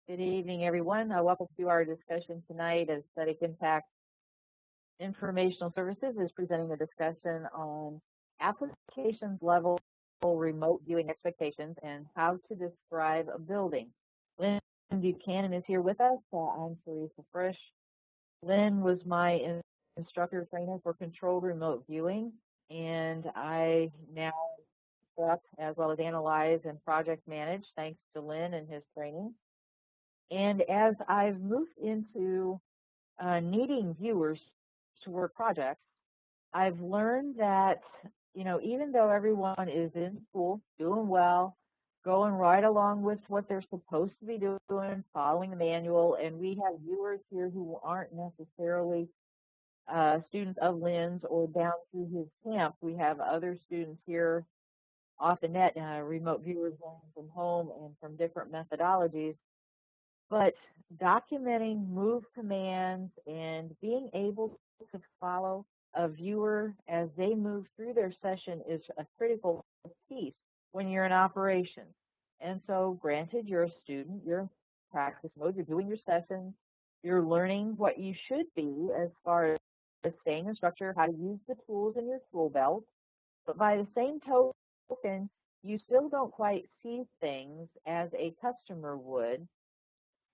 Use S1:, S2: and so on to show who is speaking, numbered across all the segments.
S1: Good evening, everyone. Welcome to our discussion tonight as Aesthetic Impact Informational Services is presenting the discussion on applications level remote viewing expectations and how to describe a building. Lynn Buchanan is here with us. I'm Teresa Frisch. Lynn was my instructor trainer for controlled remote viewing, and I now instruct as well as analyze and project manage thanks to Lynn and his training. And as I've moved into needing viewers to work projects, I've learned that, even though everyone is in school, doing well, going right along with what they're supposed to be doing, following the manual, and we have viewers here who aren't necessarily students of Lynn's or down through his camp. We have other students here off the net, remote viewers learning from home and from different methodologies. But documenting move commands and being able to follow a viewer as they move through their session is a critical piece when you're in operations. And so granted, you're a student, you're in practice mode, you're doing your sessions, you're learning what you should be as far as staying in structure, how to use the tools in your tool belt. But by the same token, you still don't quite see things as a customer would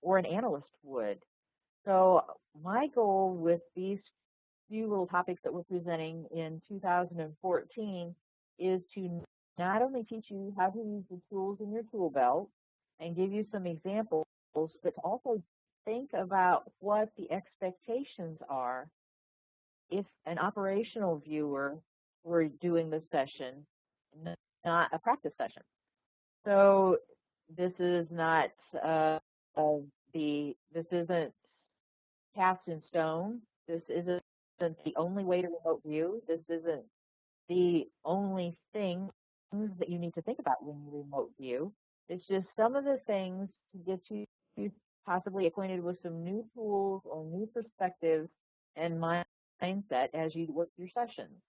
S1: or an analyst would. So my goal with these few little topics that we're presenting in 2014 is to not only teach you how to use the tools in your tool belt and give you some examples, but to also think about what the expectations are if an operational viewer were doing the session, not a practice session. So this is not this isn't cast in stone. This isn't the only way to remote view. This isn't the only thing that you need to think about when you remote view. It's just some of the things to get you possibly acquainted with some new tools or new perspectives and mindset as you work your sessions.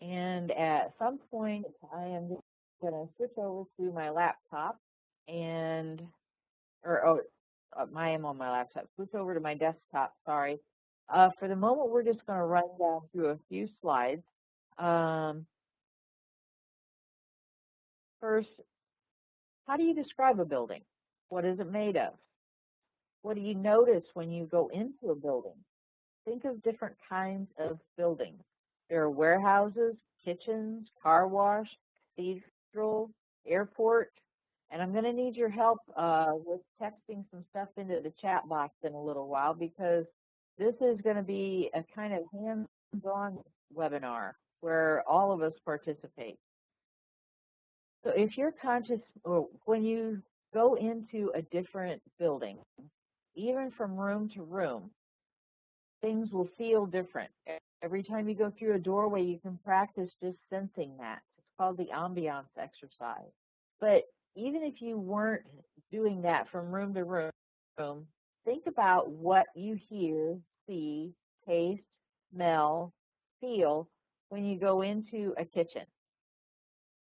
S1: And at some point, I am just going to switch over to my laptop and, I am on my laptop. Switch over to my desktop, sorry. For the moment, we're just going to run down through a few slides. First, how do you describe a building? What is it made of? What do you notice when you go into a building? Think of different kinds of buildings. There are warehouses, kitchens, car wash, cathedral, airport, and I'm going to need your help with texting some stuff into the chat box in a little while because this is going to be a kind of hands-on webinar where all of us participate. So if you're conscious, or when you go into a different building, even from room to room, things will feel different. Every time you go through a doorway, you can practice just sensing that. It's called the ambiance exercise. But even if you weren't doing that from room to room, think about what you hear, see, taste, smell, feel when you go into a kitchen,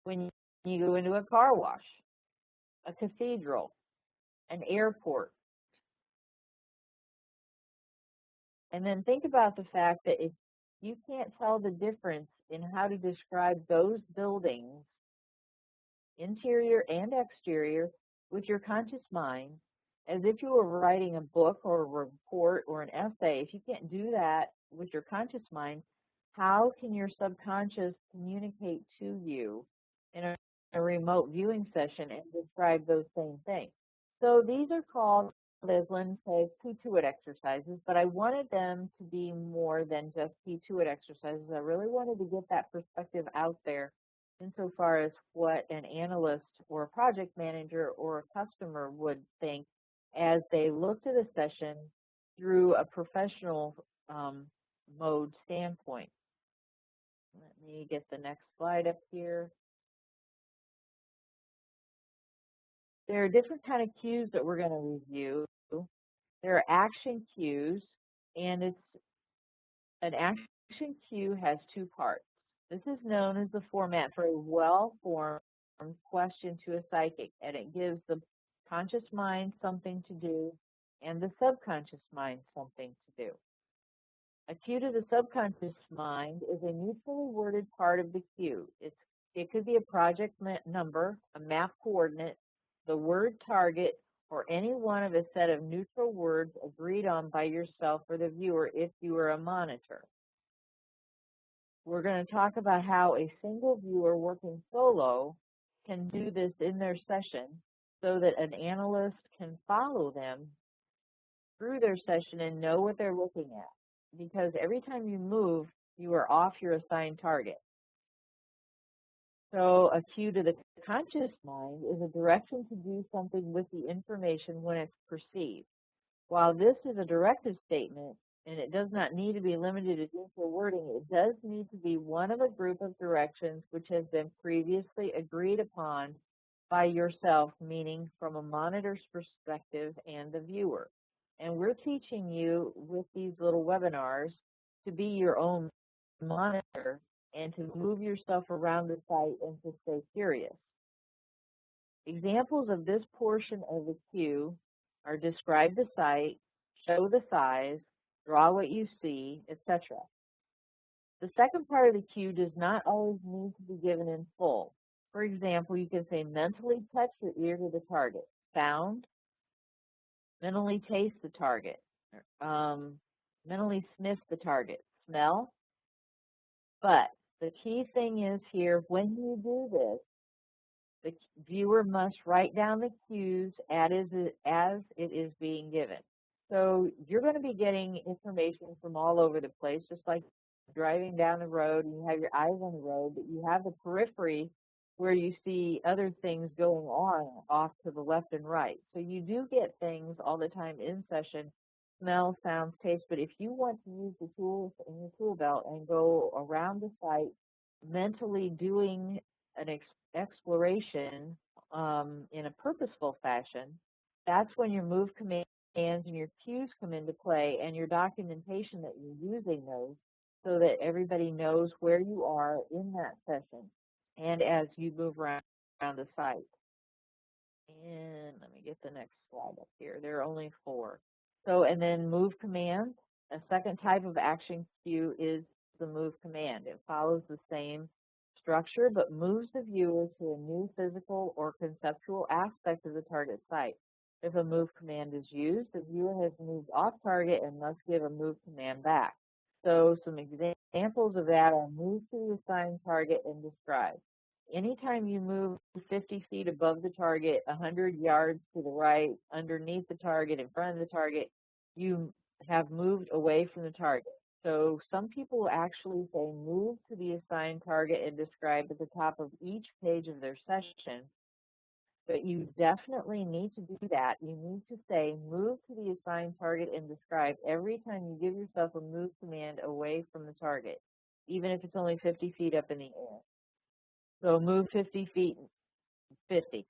S1: when you go into a car wash, a cathedral, an airport. And then think about the fact that if you can't tell the difference in how to describe those buildings, interior and exterior, with your conscious mind, as if you were writing a book or a report or an essay, if you can't do that with your conscious mind, how can your subconscious communicate to you in a remote viewing session and describe those same things? So these are called, as Lynn says, P2IT exercises, but I wanted them to be more than just P2IT exercises. I really wanted to get that perspective out there insofar as what an analyst or a project manager or a customer would think as they looked at a session through a professional mode standpoint. Let me get the next slide up here. There are different kind of cues that we're going to review. There are action cues, and an action cue has two parts. This is known as the format for a well-formed question to a psychic, and it gives the conscious mind something to do and the subconscious mind something to do. A cue to the subconscious mind is a neutrally worded part of the cue. It could be a project number, a map coordinate, the word target, or any one of a set of neutral words agreed on by yourself or the viewer if you are a monitor. We're going to talk about how a single viewer working solo can do this in their session so that an analyst can follow them through their session and know what they're looking at. Because every time you move, you are off your assigned target. So a cue to the conscious mind is a direction to do something with the information when it's perceived. While this is a directive statement, and it does not need to be limited to neutral wording, it does need to be one of a group of directions which has been previously agreed upon by yourself, meaning from a monitor's perspective and the viewer. And we're teaching you with these little webinars to be your own monitor and to move yourself around the site and to stay curious. Examples of this portion of the cue are describe the site, show the size, draw what you see, etc. The second part of the cue does not always need to be given in full. For example, you can say mentally touch your ear to the target, sound, mentally taste the target, mentally sniff the target, smell. But the key thing is here, when you do this, the viewer must write down the cues as it is being given. So you're going to be getting information from all over the place, just like driving down the road and you have your eyes on the road, but you have the periphery where you see other things going on off to the left and right. So you do get things all the time in session, smell, sounds, taste, but if you want to use the tools in your tool belt and go around the site mentally doing an exploration in a purposeful fashion, that's when your move commands and your cues come into play and your documentation that you're using those so that everybody knows where you are in that session and as you move around the site. And let me get the next slide up here. There are only 4. So, and then move command. A second type of action cue is the move command. It follows the same structure but moves the viewer to a new physical or conceptual aspect of the target site. If a move command is used, the viewer has moved off target and must give a move command back. So some examples of that are move to the assigned target and describe. Anytime you move 50 feet above the target, 100 yards to the right, underneath the target, in front of the target, you have moved away from the target. So some people actually say move to the assigned target and describe at the top of each page of their session. But you definitely need to do that. You need to say move to the assigned target and describe every time you give yourself a move command away from the target, even if it's only 50 feet up in the air. So move 50 feet,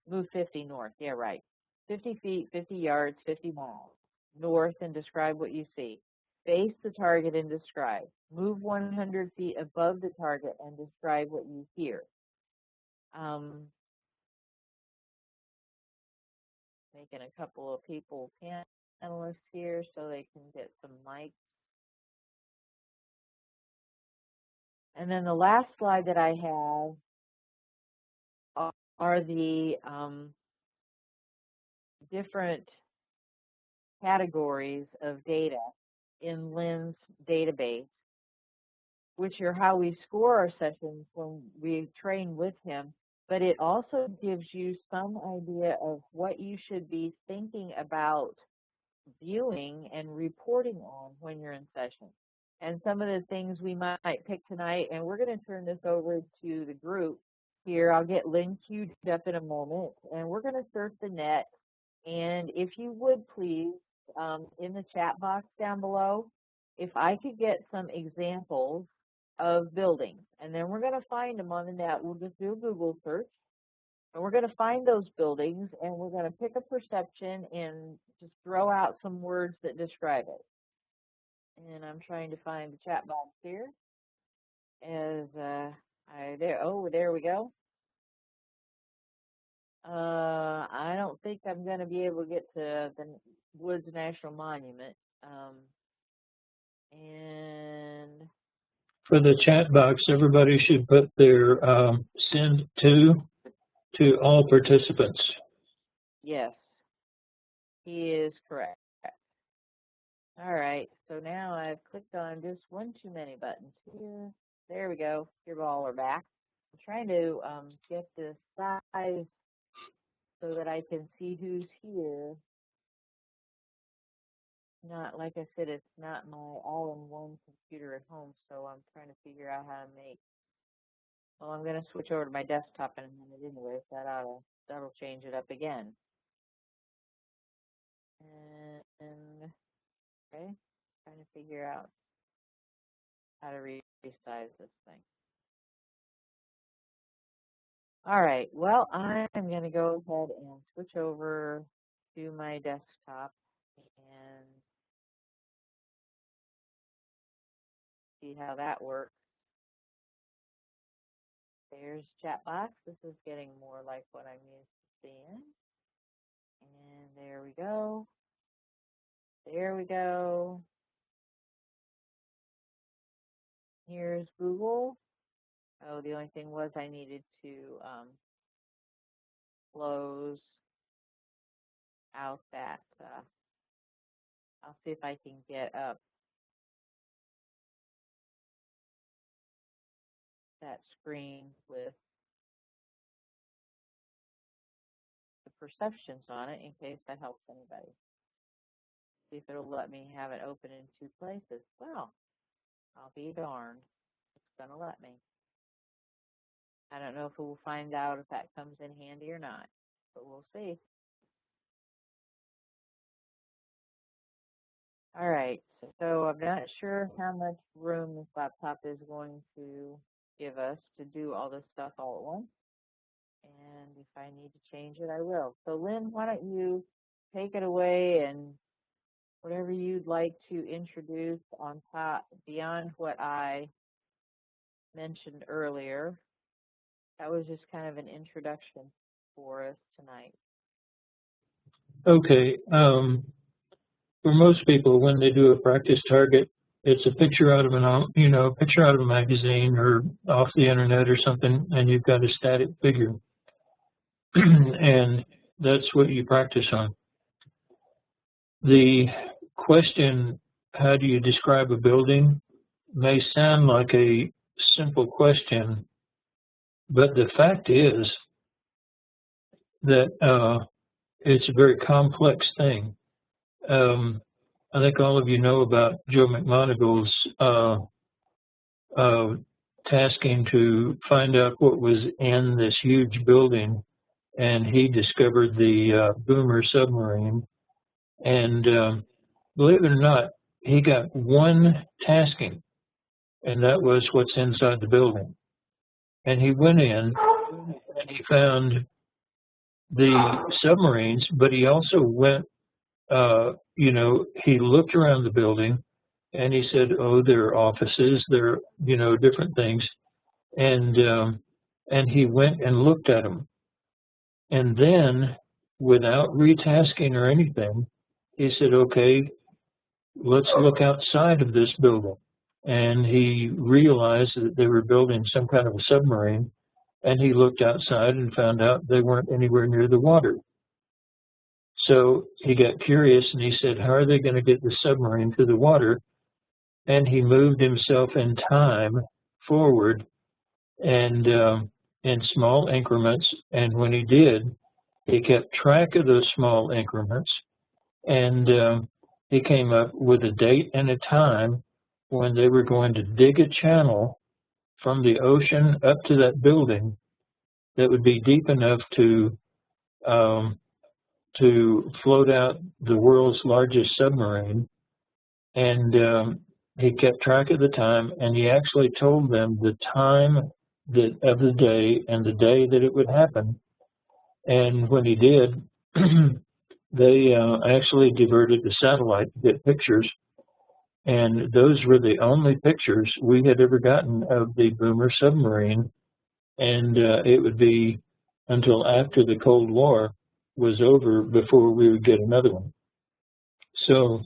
S1: move 50 north, yeah, right. 50 feet, 50 yards, 50 miles north and describe what you see. Face the target and describe. Move 100 feet above the target and describe what you hear. Making a couple of people panelists here so they can get some mics. And then the last slide that I have are the different categories of data in Lynn's database, which are how we score our sessions when we train with him, but it also gives you some idea of what you should be thinking about viewing and reporting on when you're in session. And some of the things we might pick tonight, and we're going to turn this over to the group here. I'll get Lynn queued up in a moment, and we're going to surf the net. And if you would please, in the chat box down below, if I could get some examples of buildings, and then we're going to find them on the net. We'll just do a Google search, and we're going to find those buildings, and we're going to pick a perception and just throw out some words that describe it. And I'm trying to find the chat box here. As there we go. I don't think I'm going to be able to get to the Woods National Monument. And
S2: For the chat box, everybody should put their send to all participants.
S1: yes, he is correct. All right, so now I've clicked on just one too many buttons here. There we go. Your ball are back. I'm trying to get the size so that I can see who's here. Not, like I said, it's not my all-in-one computer at home, so I'm trying to figure out how to make. Well, I'm going to switch over to my desktop in a minute anyway, so that'll change it up again. And okay, trying to figure out how to resize this thing. All right, well, I'm going to go ahead and switch over to my desktop and see how that works. There's chat box. This is getting more like what I'm used to seeing. And there we go. There we go. Here's Google. Oh, the only thing was I needed to close out that. I'll see if I can get up that screen with the perceptions on it in case that helps anybody. See if it'll let me have it open in two places. Well, I'll be darned. It's going to let me. I don't know if we'll find out if that comes in handy or not, but we'll see. All right, so I'm not sure how much room this laptop is going to give us to do all this stuff all at once. And if I need to change it, I will. So Lynn, why don't you take it away and whatever you'd like to introduce on top beyond what I mentioned earlier. That was just kind of an introduction for us tonight.
S2: Okay. For most people, when they do a practice target, it's a picture out of picture out of a magazine or off the internet or something, and you've got a static figure, and that's what you practice on. The question, how do you describe a building, may sound like a simple question, but the fact is that it's a very complex thing. I think all of you know about Joe McMoneagle's tasking to find out what was in this huge building, and he discovered the boomer submarine. And believe it or not, he got one tasking, and that was what's inside the building. And he went in and he found the submarines, but he also went, he looked around the building and he said, oh, there are offices, there are, different things. And he went and looked at them. And then, without retasking or anything, he said, okay, let's look outside of this building. And he realized that they were building some kind of a submarine, and he looked outside and found out they weren't anywhere near the water. So he got curious, and he said, how are they going to get the submarine to the water? And he moved himself in time forward and in small increments. And when he did, he kept track of those small increments, and he came up with a date and a time when they were going to dig a channel from the ocean up to that building that would be deep enough to float out the world's largest submarine. And he kept track of the time, and he actually told them the time of the day and the day that it would happen. And when he did, they actually diverted the satellite to get pictures. And those were the only pictures we had ever gotten of the boomer submarine. And it would be until after the Cold War was over before we would get another one. So,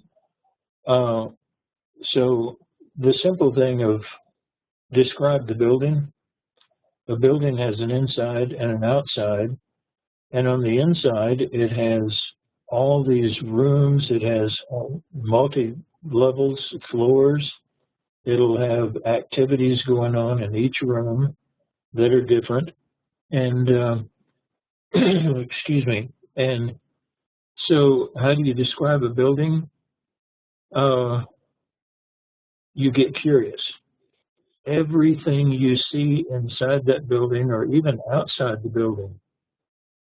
S2: so the simple thing of describe the building. A building has an inside and an outside, and on the inside it has all these rooms. It has multi-levels, floors. It'll have activities going on in each room that are different. And excuse me. And so, how do you describe a building? You get curious. Everything you see inside that building, or even outside the building,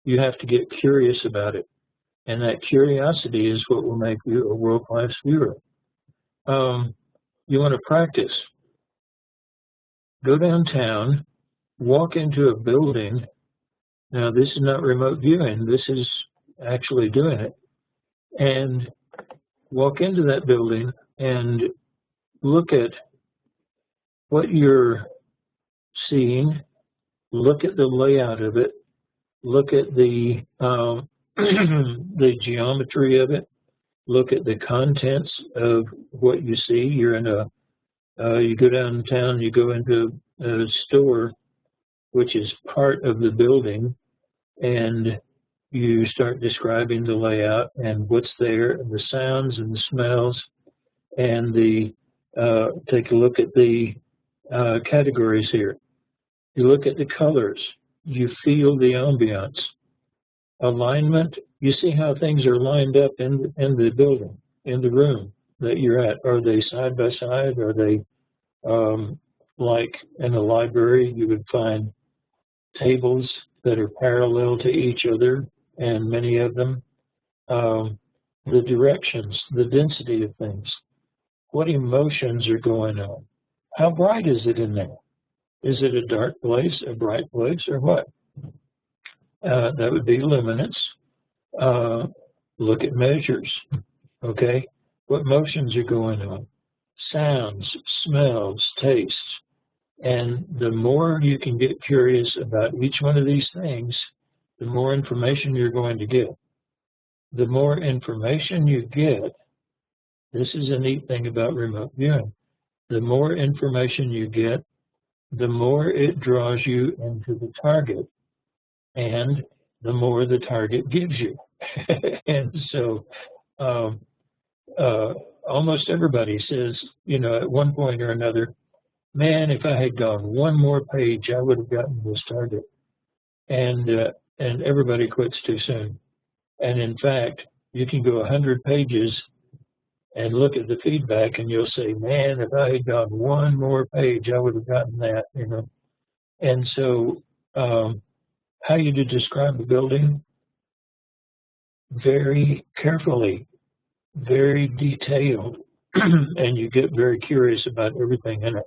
S2: you have to get curious about it. And that curiosity is what will make you a world-class viewer. You want to practice. Go downtown, walk into a building. Now, this is not remote viewing. This is actually doing it. And walk into that building and look at what you're seeing. Look at the layout of it. Look at the the geometry of it. Look at the contents of what you see. You're in a you go downtown. You go into a store, which is part of the building, and you start describing the layout and what's there, and the sounds and the smells, and the take a look at the categories here. You look at the colors. You feel the ambiance. Alignment. You see how things are lined up in the building, in the room that you're at. Are they side by side? Are they like in a library? You would find tables that are parallel to each other, and many of them. The directions, the density of things. What emotions are going on? How bright is it in there? Is it a dark place, a bright place, or what? That would be luminance. Look at measures, okay? What motions are going on? Sounds, smells, tastes. And the more you can get curious about each one of these things, the more information you're going to get. The more information you get, this is a neat thing about remote viewing. The more information you get, the more it draws you into the target, and the more the target gives you. And so almost everybody says, you know, at one point or another, man, if I had gone one more page, I would have gotten this target. And everybody quits too soon. And in fact, you can go 100 pages and look at the feedback, and you'll say, man, if I had gone one more page, I would have gotten that, you know. And so how you do describe the building? Very carefully, very detailed, and you get very curious about everything in it.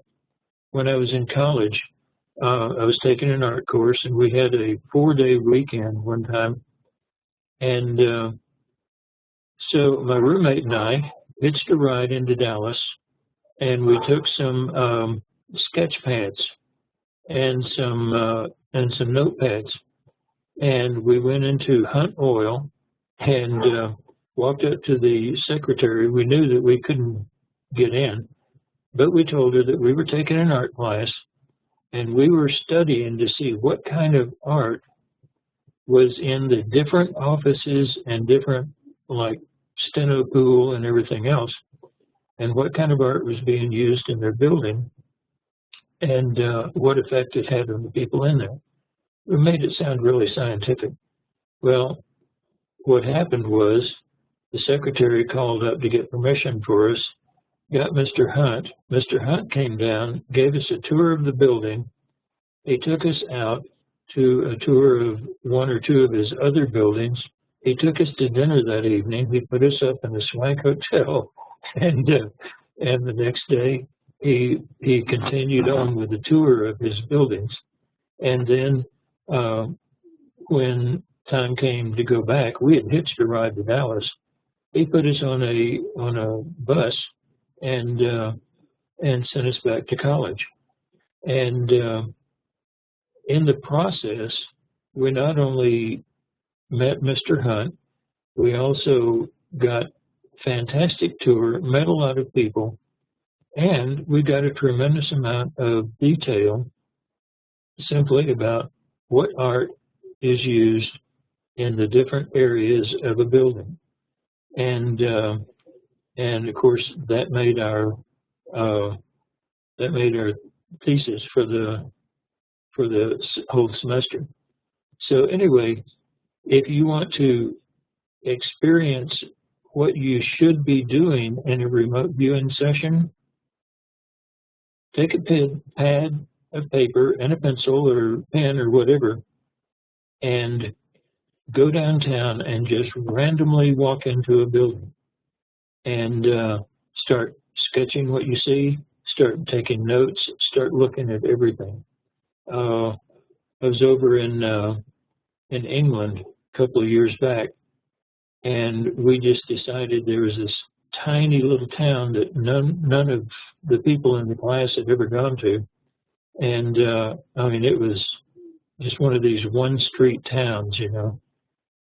S2: When I was in college, I was taking an art course, and we had a 4-day weekend one time. And so my roommate and I hitched a ride into Dallas, and we took some sketch pads and some notepads, and we went into Hunt Oil and walked up to the secretary. We knew that we couldn't get in, but we told her that we were taking an art class, and we were studying to see what kind of art was in the different offices and different, like, steno pool and everything else, and what kind of art was being used in their building, and what effect it had on the people in there. We made it sound really scientific. Well, what happened was the secretary called up to get permission for us, got Mr. Hunt. Mr. Hunt came down, gave us a tour of the building. He took us out to a tour of one or two of his other buildings. He took us to dinner that evening. He put us up in a swank hotel, and the next day he continued on with the tour of his buildings. And then when time came to go back, we had hitched a ride to Dallas. He put us on a bus and sent us back to college. And in the process, we not only met Mr. Hunt, we also got fantastic tour, met a lot of people, and we got a tremendous amount of detail simply about what art is used in the different areas of a building. And of course that made our thesis for the whole semester. So anyway, if you want to experience what you should be doing in a remote viewing session, take a pad of paper and a pencil or pen or whatever, and go downtown and just randomly walk into a building and start sketching what you see, start taking notes, start looking at everything. I was over in England a couple of years back, and we just decided there was this tiny little town that none of the people in the class had ever gone to. And I mean, it was just one of these one-street towns, you know.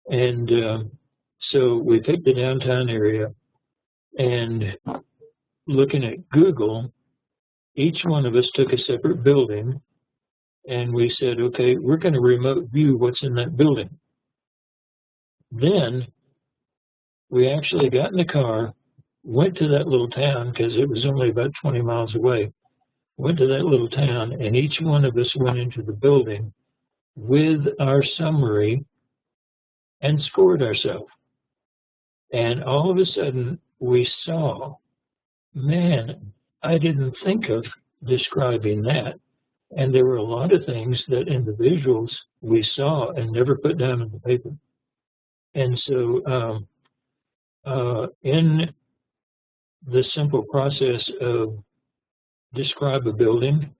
S2: And so we picked the downtown area, and looking at Google, each one of us took a separate building, and we said, okay, we're going to remote view what's in that building. Then we actually got in the car, went to that little town, because it was only about 20 miles away, went to that little town, and each one of us went into the building with our summary and scored ourselves. And all of a sudden, we saw, man, I didn't think of describing that. And there were a lot of things that in the visuals we saw and never put down in the paper. And so in the simple process of describe a building,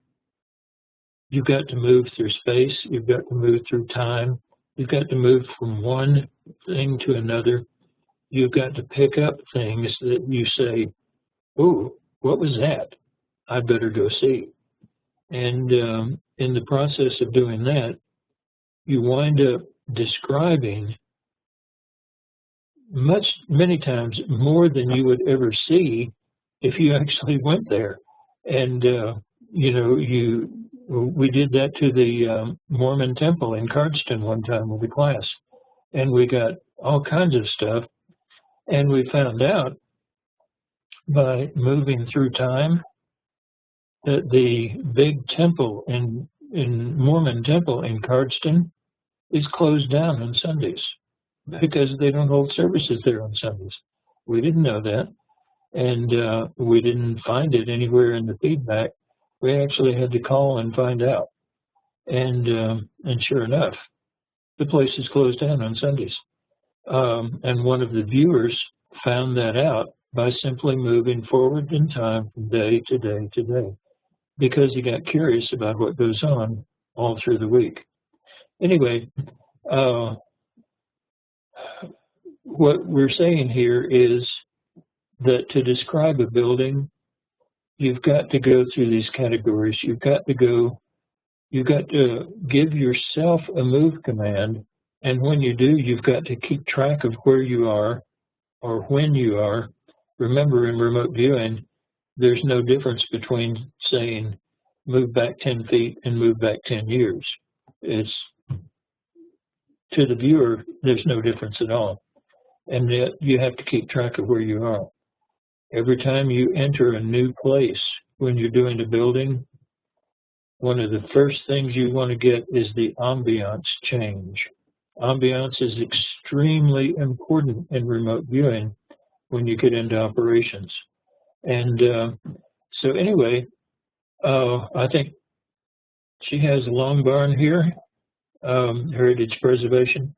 S2: you've got to move through space, you've got to move through time, you've got to move from one thing to another. You've got to pick up things that you say, oh, what was that? I better go see. And in the process of doing that, you wind up describing many times more than you would ever see if you actually went there. And, you know, we did that to the Mormon temple in Cardston one time with the class, and we got all kinds of stuff. And we found out by moving through time that the big temple in Mormon temple in Cardston is closed down on Sundays because they don't hold services there on Sundays. We didn't know that, and we didn't find it anywhere in the feedback. We actually had to call and find out, and sure enough, the place is closed down on Sundays. And one of the viewers found that out by simply moving forward in time from day to day to day, because he got curious about what goes on all through the week. Anyway, what we're saying here is that to describe a building, you've got to go through these categories. You've got to give yourself a move command. And when you do, you've got to keep track of where you are or when you are. Remember, in remote viewing, there's no difference between saying move back 10 feet and move back 10 years. It's, to the viewer, there's no difference at all. And yet you have to keep track of where you are. Every time you enter a new place when you're doing a building, one of the first things you want to get is the ambiance change. Ambiance is extremely important in remote viewing when you get into operations. And so anyway, I think she has a long barn here, heritage preservation.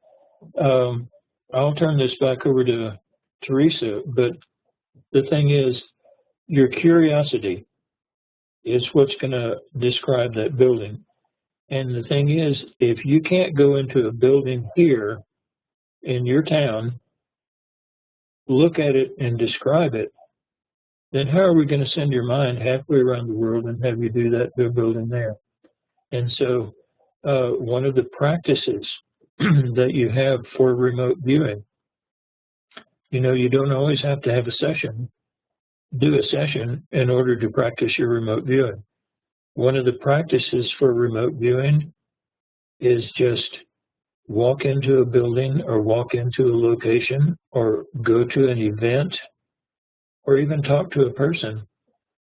S2: I'll turn this back over to Teresa, but the thing is, your curiosity is what's going to describe that building. And the thing is, if you can't go into a building here in your town, look at it and describe it, then how are we going to send your mind halfway around the world and have you do that to a building there? And so one of the practices that you have for remote viewing. You know, you don't always have to have a session, do a session in order to practice your remote viewing. One of the practices for remote viewing is just walk into a building or walk into a location or go to an event or even talk to a person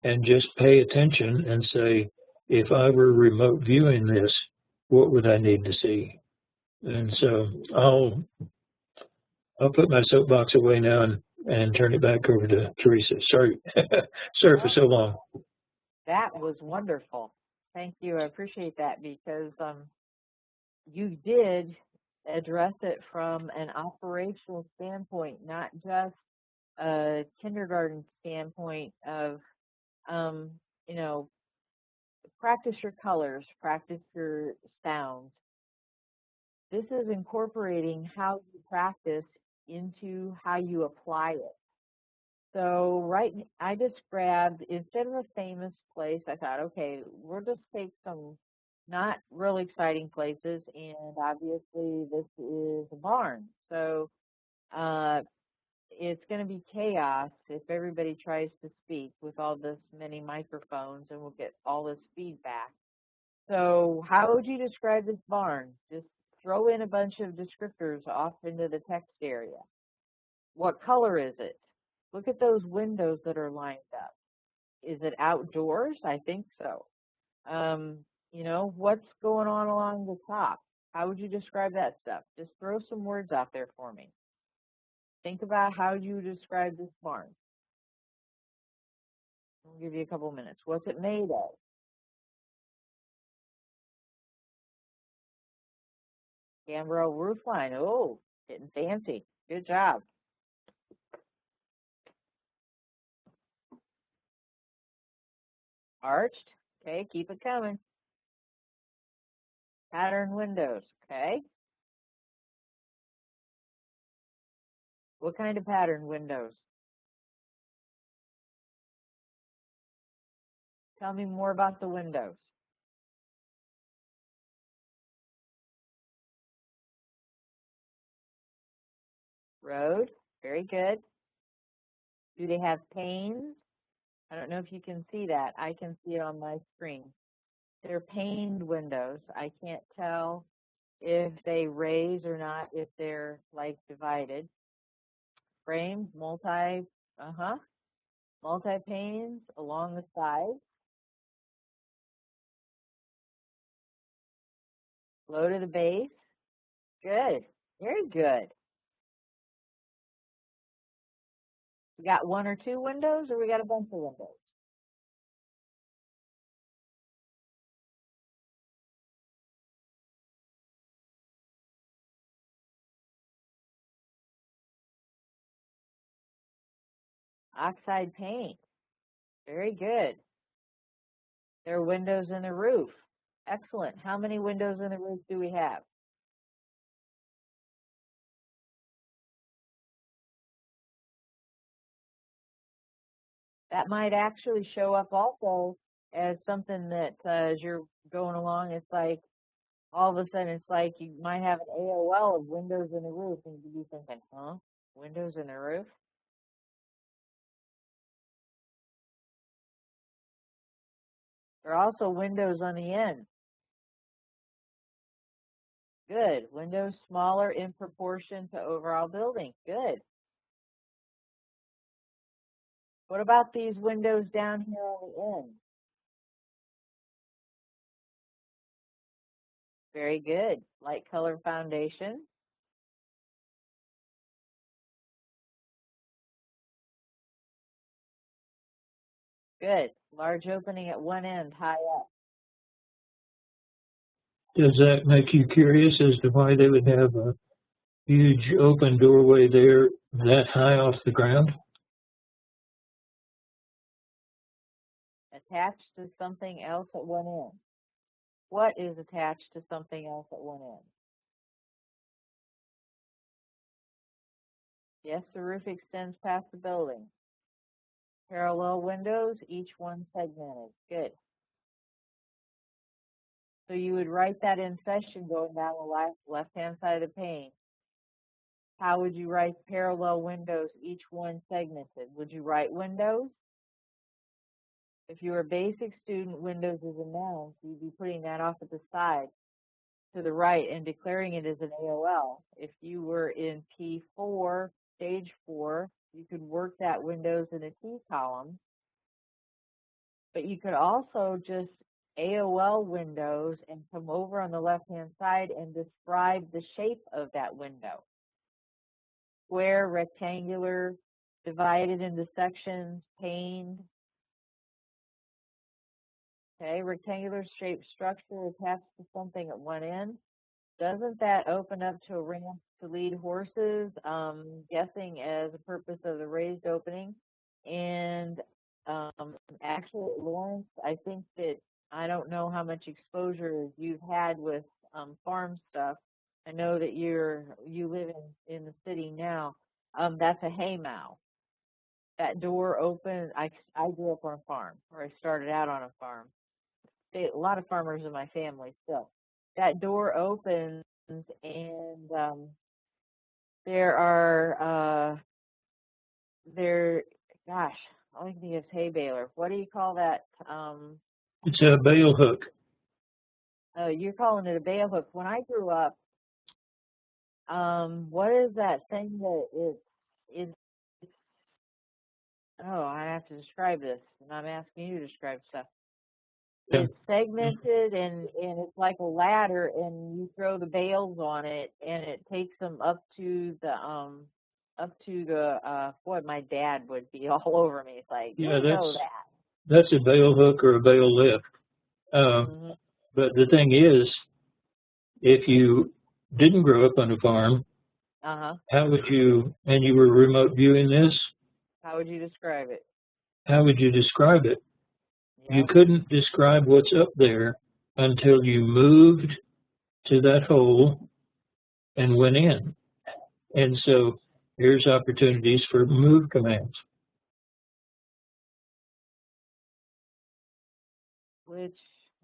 S2: and just pay attention and say, if I were remote viewing this, what would I need to see? And so I'll put my soapbox away now and turn it back over to Teresa. Sorry, sorry for so long.
S1: That was wonderful. Thank you. I appreciate that because you did address it from an operational standpoint, not just a kindergarten standpoint of, you know, practice your colors, practice your sounds. This is incorporating how you practice into how you apply it. So I just grabbed, instead of a famous place, I thought, okay, we'll just take some not real exciting places, and obviously this is a barn. So it's going to be chaos if everybody tries to speak with all this many microphones, and we'll get all this feedback. So how would you describe this barn? Just throw in a bunch of descriptors off into the text area. What color is it? Look at those windows that are lined up. Is it outdoors? I think so. You know, what's going on along the top? How would you describe that stuff? Just throw some words out there for me. Think about how you describe this barn. I'll give you a couple minutes. What's it made of? Gambrel roof line. Oh, getting fancy. Good job. Arched. Okay, keep it coming. Pattern windows. Okay. What kind of pattern windows? Tell me more about the windows. Road. Very good. Do they have panes? I don't know if you can see that. I can see it on my screen. They're paned windows. I can't tell if they raise or not, if they're like divided. Frames, multi-panes along the sides. Low to the base. Good. Very good. We got one or two windows, or we got a bunch of windows? Oxide paint. Very good. There are windows in the roof. Excellent. How many windows in the roof do we have? That might actually show up also as something that as you're going along, it's like all of a sudden it's like you might have an AOL of windows in the roof, and you'd be thinking, huh? Windows in the roof? There are also windows on the end. Good. Windows smaller in proportion to overall building. Good. What about these windows down here on the end? Very good. Light color foundation. Good. Large opening at one end, high up.
S2: Does that make you curious as to why they would have a huge open doorway there that high off the ground?
S1: Attached to something else at one end. What is attached to something else at one end? Yes, the roof extends past the building. Parallel windows, each one segmented. Good. So you would write that in session going down the left-hand side of the pane. How would you write parallel windows, each one segmented? Would you write windows? If you were a basic student, windows is a noun, so you'd be putting that off at the side to the right and declaring it as an AOL. If you were in P4, stage 4, you could work that windows in a T column, but you could also just AOL windows and come over on the left-hand side and describe the shape of that window. Square, rectangular, divided into sections, paned. Okay, rectangular shaped structure attached to something at one end. Doesn't that open up to a ramp to lead horses? Guessing as a purpose of the raised opening. And actually, Lawrence, I think that I don't know how much exposure you've had with farm stuff. I know that you live in the city now. That's a hay mow. That door open. I grew up on a farm, or I started out on a farm. A lot of farmers in my family still. That door opens, and there are gosh, all I can think of is hay baler. What do you call that?
S2: It's a bale hook.
S1: You're calling it a bale hook. When I grew up, what is that thing that is? Oh, I have to describe this, and I'm asking you to describe stuff.
S2: Yeah.
S1: It's segmented, and it's like a ladder, and you throw the bales on it, and it takes them up to the boy, my dad would be all over me. It's like,
S2: Yeah,
S1: you know that.
S2: that's a bale hook or a bale lift. But the thing is, if you didn't grow up on a farm, how would you, and you were remote viewing this,
S1: how would you describe it?
S2: how would you describe it?
S1: Yep.
S2: You couldn't describe what's up there until you moved to that hole and went in. And so here's opportunities for move commands.
S1: Which,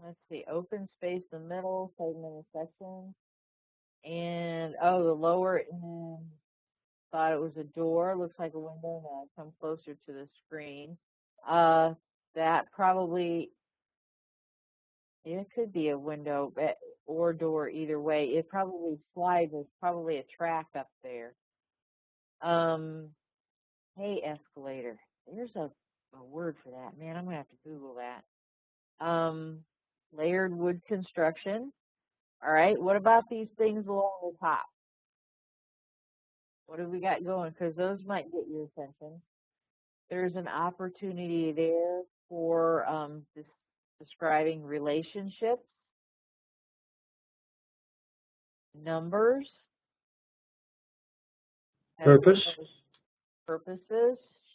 S1: let's see, open space in the middle, segmented section. And, the lower end, thought it was a door, looks like a window. Now I come closer to the screen. That probably, it could be a window or door either way. It probably slides. There's probably a track up there. Hay escalator. There's a word for that. Man, I'm going to have to Google that. Layered wood construction. All right, what about these things along the top? What have we got going? Because those might get your attention. There's an opportunity there for describing relationships, numbers, purposes,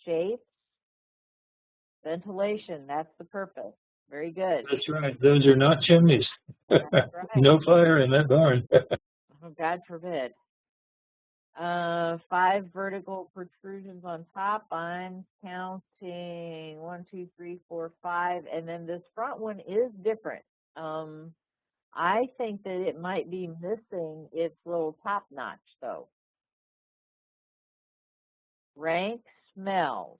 S1: shapes, ventilation. That's the purpose. Very good.
S2: That's right. Those are not chimneys.
S1: That's right.
S2: No fire in that barn.
S1: Oh, God forbid. 5 vertical protrusions on top. I'm counting 1, 2, 3, 4, 5, and then this front one is different. I think that it might be missing its little top notch, though. Rank smells.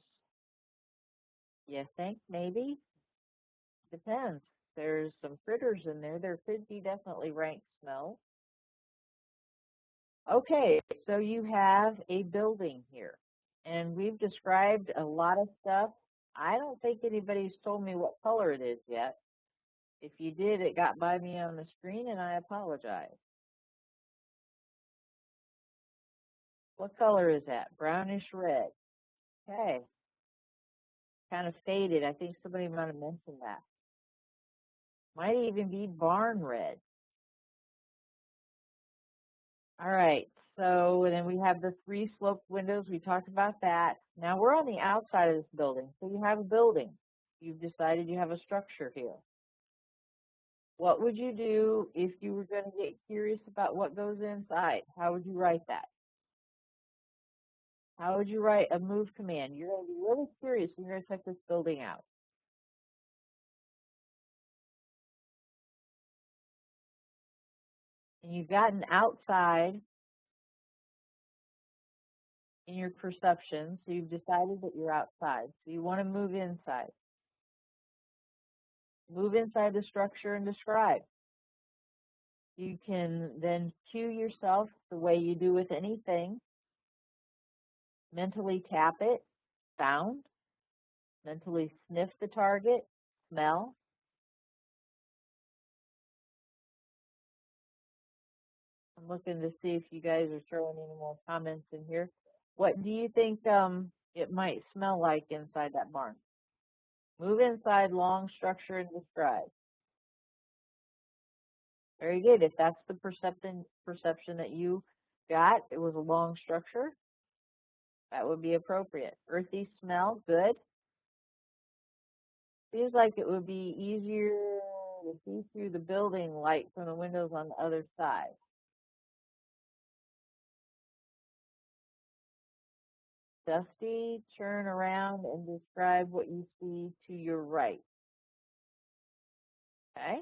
S1: You think maybe? Depends. There's some critters in there. There could be definitely rank smells. Okay, so you have a building here, and we've described a lot of stuff. I don't think anybody's told me what color it is yet. If you did, it got by me on the screen, and I apologize. What color is that? Brownish red. Okay. Kind of faded. I think somebody might have mentioned that. Might even be barn red. All right. So then we have the 3 sloped windows. We talked about that. Now we're on the outside of this building. So you have a building. You've decided you have a structure here. What would you do if you were going to get curious about what goes inside? How would you write that? How would you write a move command? You're going to be really curious when you're going to check this building out. and you've gotten outside in your perception, so you've decided that you're outside. So you want to move inside. Move inside the structure and describe. You can then cue yourself the way you do with anything. Mentally tap it, sound. Mentally sniff the target, smell. I'm looking to see if you guys are throwing any more comments in here. What do you think it might smell like inside that barn? Move inside, long structure, and describe. Very good. If that's the perception that you got, it was a long structure, that would be appropriate. Earthy smell, good. Seems like it would be easier to see through the building light from the windows on the other side. Dusty, turn around and describe what you see to your right. Okay?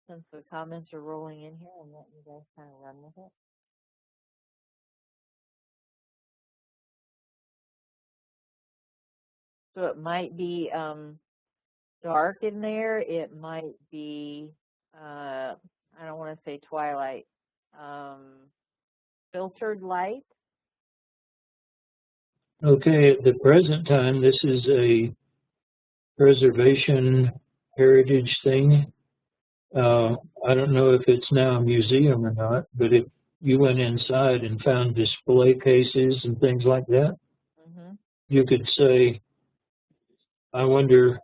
S1: Since the comments are rolling in here, I'm letting you guys kind of run with it. So it might be dark in there. It might be, I don't want to say twilight, filtered light.
S2: Okay, at the present time, this is a preservation heritage thing. I don't know if it's now a museum or not, but if you went inside and found display cases and things like that,
S1: Mm-hmm.
S2: you could say, I wonder,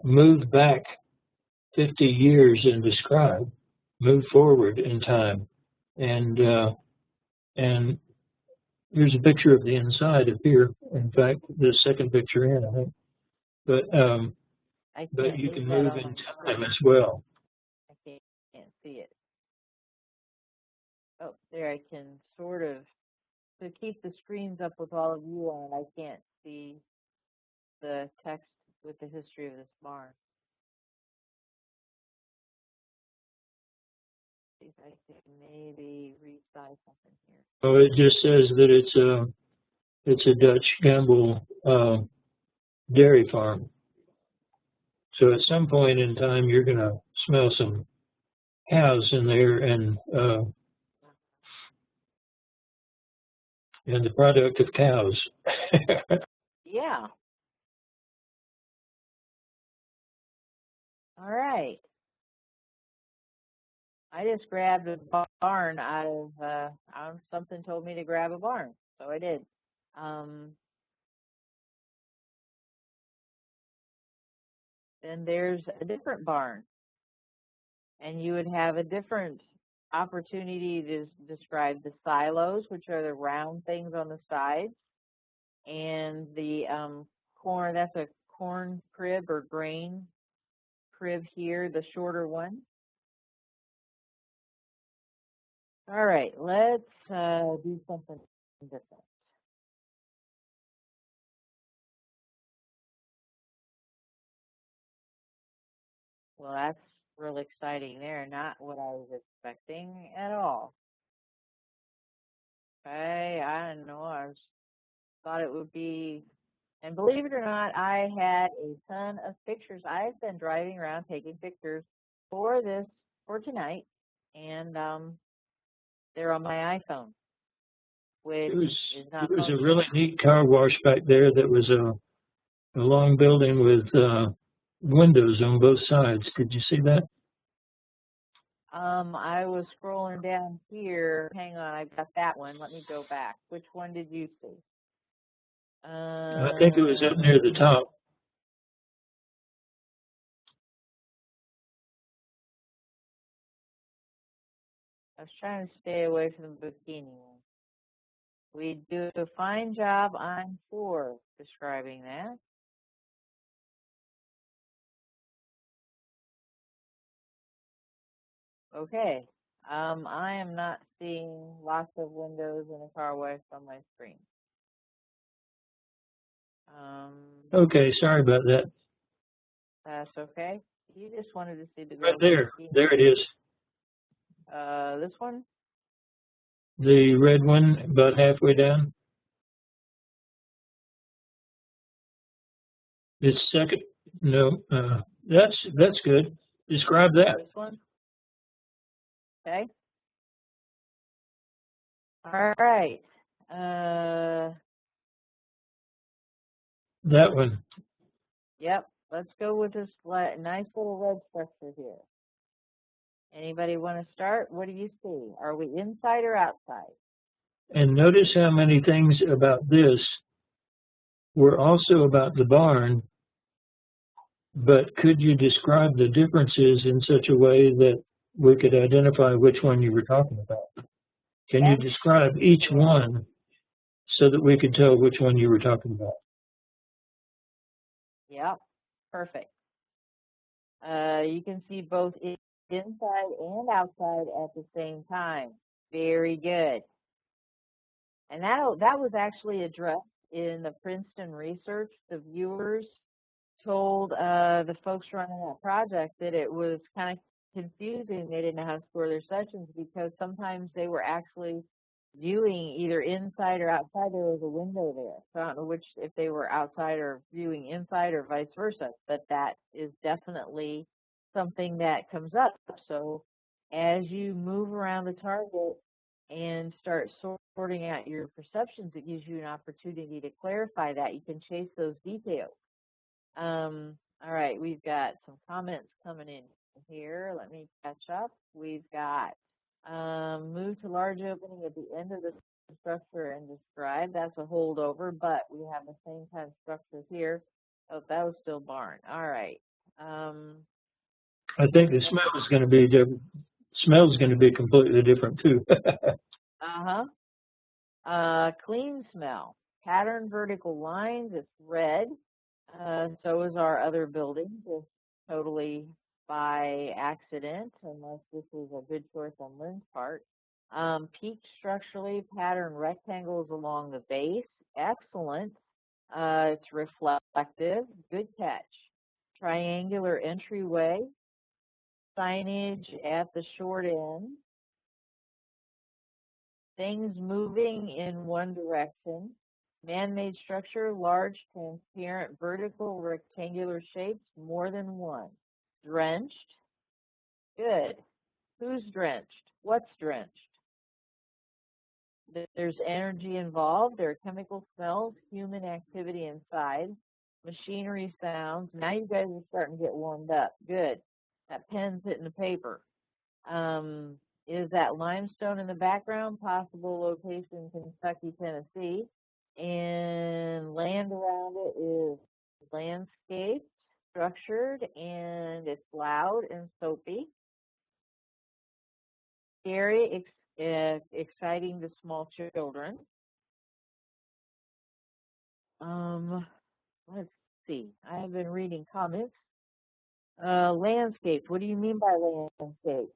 S2: move back 50 years and describe, move forward in time. And here's a picture of the inside up here. In fact, the second picture in, I think. But you can move in time as well.
S1: I can't see it. Oh, there I can sort of, to keep the screens up with all of you on, I can't see the text with the history of this barn. See if I can maybe resize something here.
S2: Oh, it just says that it's a Dutch Gamble dairy farm. So at some point in time, you're going to smell some cows in there, and the product of cows.
S1: Yeah. All right. I just grabbed a barn out of something told me to grab a barn, so I did. Then there's a different barn, and you would have a different opportunity to describe the silos, which are the round things on the sides, and the corn. That's a corn crib or grain crib here, the shorter one. All right, let's do something different. Well, that's real exciting there. Not what I was expecting at all. Okay, I don't know. Thought it would be, and believe it or not, I had a ton of pictures. I've been driving around taking pictures for tonight, and they're on my iPhone, which is not.
S2: It was a really neat car wash back there. That was a long building with windows on both sides. Did you see that?
S1: I was scrolling down here. Hang on, I've got that one. Let me go back. Which one did you see?
S2: I think it was up near the top.
S1: I was trying to stay away from the bikini one. We do a fine job, I'm sure, describing that. Okay. I am not seeing lots of windows and a car wash on my screen. Um,
S2: Okay, sorry about that.
S1: that's okay. You just wanted to see the
S2: Right
S1: girl
S2: there.
S1: skiing.
S2: There it is.
S1: This one?
S2: The red one about halfway down. It's second. No, that's good. Describe that.
S1: This one? Okay. All right.
S2: That one.
S1: Yep. Let's go with this nice little red structure here. Anybody want to start? What do you see? Are we inside or outside?
S2: And notice how many things about this were also about the barn, but could you describe the differences in such a way that we could identify which one you were talking about? Can you describe each one so that we could tell which one you were talking about?
S1: Yep. Perfect. You can see both inside and outside at the same time. Very good. And that was actually addressed in the Princeton research. The viewers told the folks running that project that it was kind of confusing. They didn't know how to score their sessions because sometimes they were actually viewing either inside or outside. There was a window there. So I don't know which, if they were outside or viewing inside or vice versa, but that is definitely something that comes up. So as you move around the target and start sorting out your perceptions, it gives you an opportunity to clarify that. You can chase those details. All right, we've got some comments coming in here. Let me catch up. We've got move to large opening at the end of the structure and describe. That's a holdover, but we have the same kind of structure here. Oh, that was still barn. All right.
S2: I think the smell is going to be different. Smell is going to be completely different too.
S1: Clean smell. Pattern vertical lines. It's red. So is our other building, just totally by accident, unless this was a good choice on Lynn's part. Peaked structurally, pattern rectangles along the base. Excellent. It's reflective. Good catch. Triangular entryway. Signage at the short end. Things moving in one direction. Man-made structure, large, transparent, vertical, rectangular shapes, more than one. Drenched. Good. Who's drenched? What's drenched? There's energy involved. There are chemical smells, human activity inside, machinery sounds. Now you guys are starting to get warmed up. Good. That pen's hitting the paper. Is that limestone in the background? Possible location, Kentucky, Tennessee. And land around it is landscaped, structured, and it's loud and soapy. Scary, exciting to small children. Let's see. I have been reading comments. Landscape. What do you mean by landscape?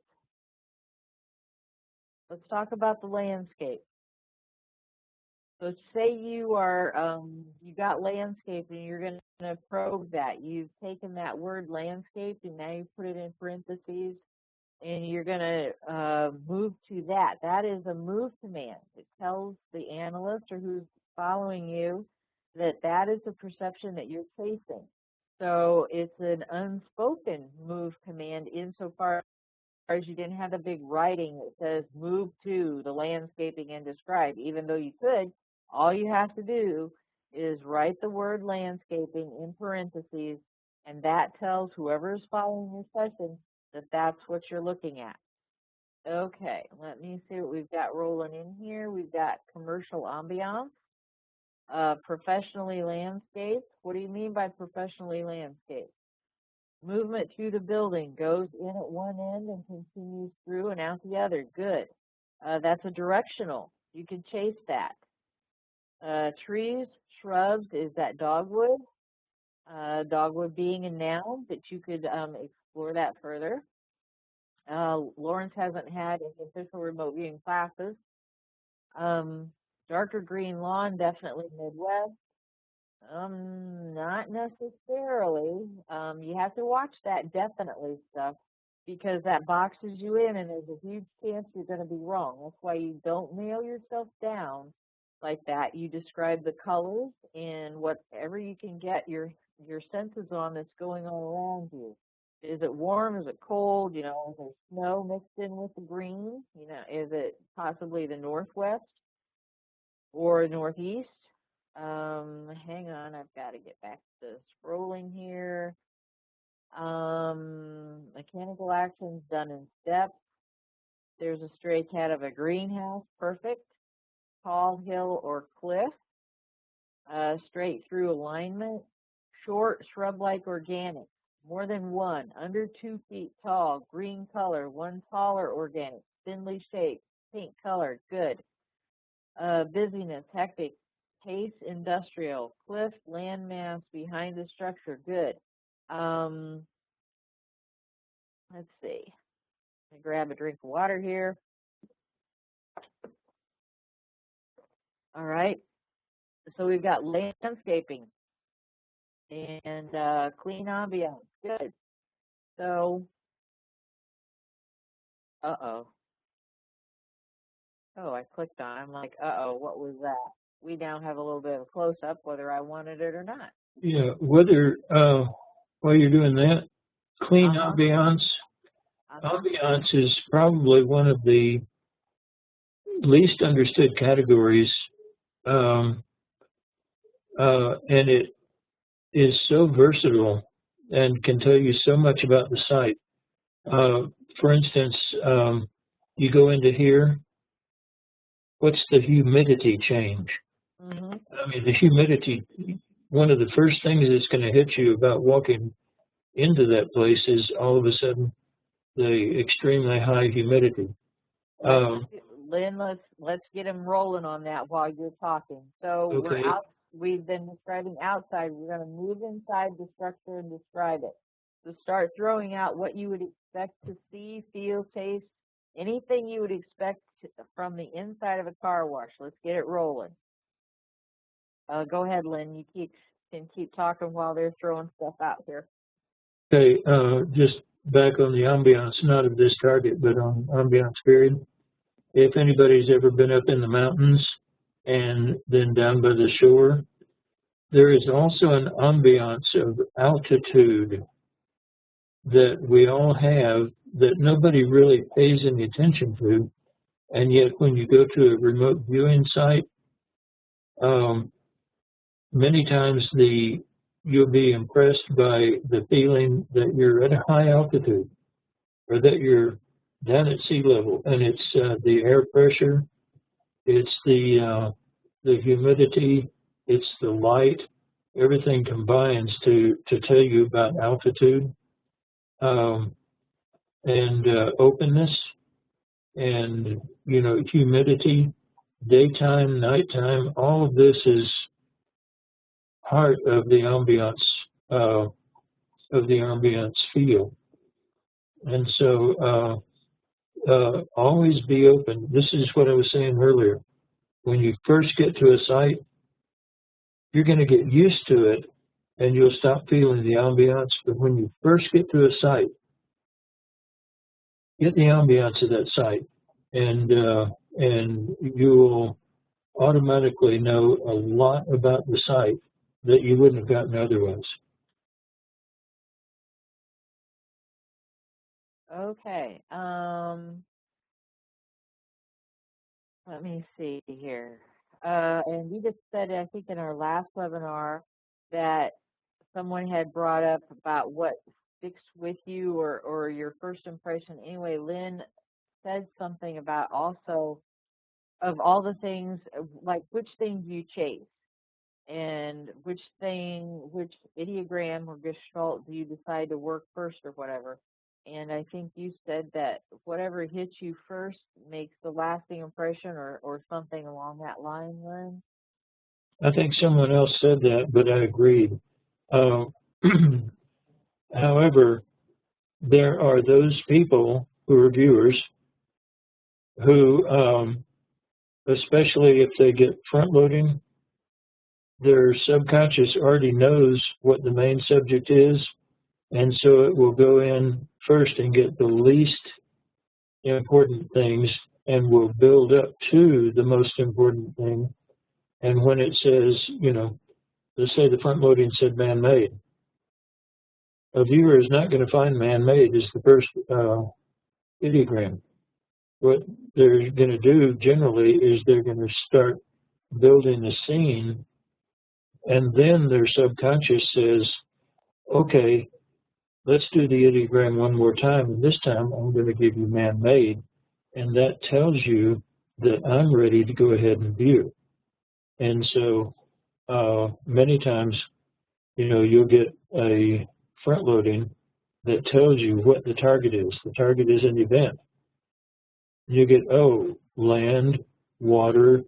S1: Let's talk about the landscape. So say you are, you got landscape and you're going to probe that. You've taken that word landscape and now you put it in parentheses and you're going to move to that. That is a move command. It tells the analyst or who's following you that that is the perception that you're chasing. So it's an unspoken move command insofar as you didn't have the big writing that says move to the landscaping and describe. Even though you could, all you have to do is write the word landscaping in parentheses, and that tells whoever is following your session that that's what you're looking at. Okay, let me see what we've got rolling in here. We've got commercial ambiance, professionally landscaped. What do you mean by professionally landscaped? Movement through the building, goes in at one end and continues through and out the other. Good. That's a directional. You can chase that. Trees, shrubs, is that dogwood? Dogwood being a noun, but you could explore that further. Lawrence hasn't had any official remote viewing classes. Darker green lawn, definitely Midwest. Not necessarily. You have to watch that definitely stuff because that boxes you in and there's a huge chance you're going to be wrong. That's why you don't nail yourself down like that. You describe the colors and whatever you can get your senses on that's going on around you. Is it warm? Is it cold? You know, is there snow mixed in with the green? You know, is it possibly the northwest or northeast? Hang on, I've got to get back to scrolling here. Mechanical actions done in steps. There's a stray cat of a greenhouse, perfect. Tall hill or cliff. Straight through alignment. Short shrub-like organic. More than one. Under 2 feet tall. Green color. One taller organic. Thinly shaped. Pink color. Good. Busyness, hectic, pace, industrial, cliff, landmass behind the structure, good. Let's see. I grab a drink of water here. All right. So we've got landscaping and clean ambiance, good. So, uh-oh. Oh, I clicked on it. I'm like, uh-oh, what was that? We now have a little bit of a close-up, whether I wanted it or not.
S2: Yeah, whether, while you're doing that, clean ambiance. Ambiance is probably one of the least understood categories, and it is so versatile and can tell you so much about the site. For instance, you go into here, what's the humidity change?
S1: Mm-hmm.
S2: I mean, the humidity, one of the first things that's going to hit you about walking into that place is all of a sudden the extremely high humidity.
S1: Lynn, let's get him rolling on that while you're talking. So
S2: okay.
S1: We've been describing outside. We're going to move inside the structure and describe it. So start throwing out what you would expect to see, feel, taste, anything you would expect from the inside of a car wash. Let's get it rolling. Go ahead, Lynn. You can keep talking while they're throwing stuff out here.
S2: Okay, just back on the ambiance, not of this target, but on ambiance period. If anybody's ever been up in the mountains and then down by the shore, there is also an ambiance of altitude that we all have that nobody really pays any attention to. And yet when you go to a remote viewing site, many times you'll be impressed by the feeling that you're at a high altitude or that you're down at sea level, and it's the air pressure, it's the humidity, it's the light, everything combines to tell you about altitude and openness and, you know, humidity, daytime, nighttime, all of this is part of the ambiance feel. And so always be open. This is what I was saying earlier. When you first get to a site, you're going to get used to it and you'll stop feeling the ambiance. But when you first get to a site, get the ambiance of that site and you'll automatically know a lot about the site that you wouldn't have gotten otherwise.
S1: Okay. Let me see here. And we just said, I think in our last webinar, that someone had brought up about what sticks with you or your first impression. Anyway, Lynn said something about also of all the things, like which things you chase and which ideogram or gestalt do you decide to work first or whatever. And I think you said that whatever hits you first makes the lasting impression or something along that line, Lynn?
S2: I think someone else said that, but I agreed. However, there are those people who are viewers who, especially if they get front-loading their subconscious already knows what the main subject is, and so it will go in first and get the least important things and will build up to the most important thing. And when it says, let's say the front loading said man-made, a viewer is not going to find man-made as the first ideogram. What they're going to do generally is they're going to start building a scene, and then their subconscious says, okay, let's do the ideogram one more time, and this time I'm going to give you man-made, and that tells you that I'm ready to go ahead and view. And so many times, you'll get a front loading that tells you what the target is. The target is an event. You get, land, water,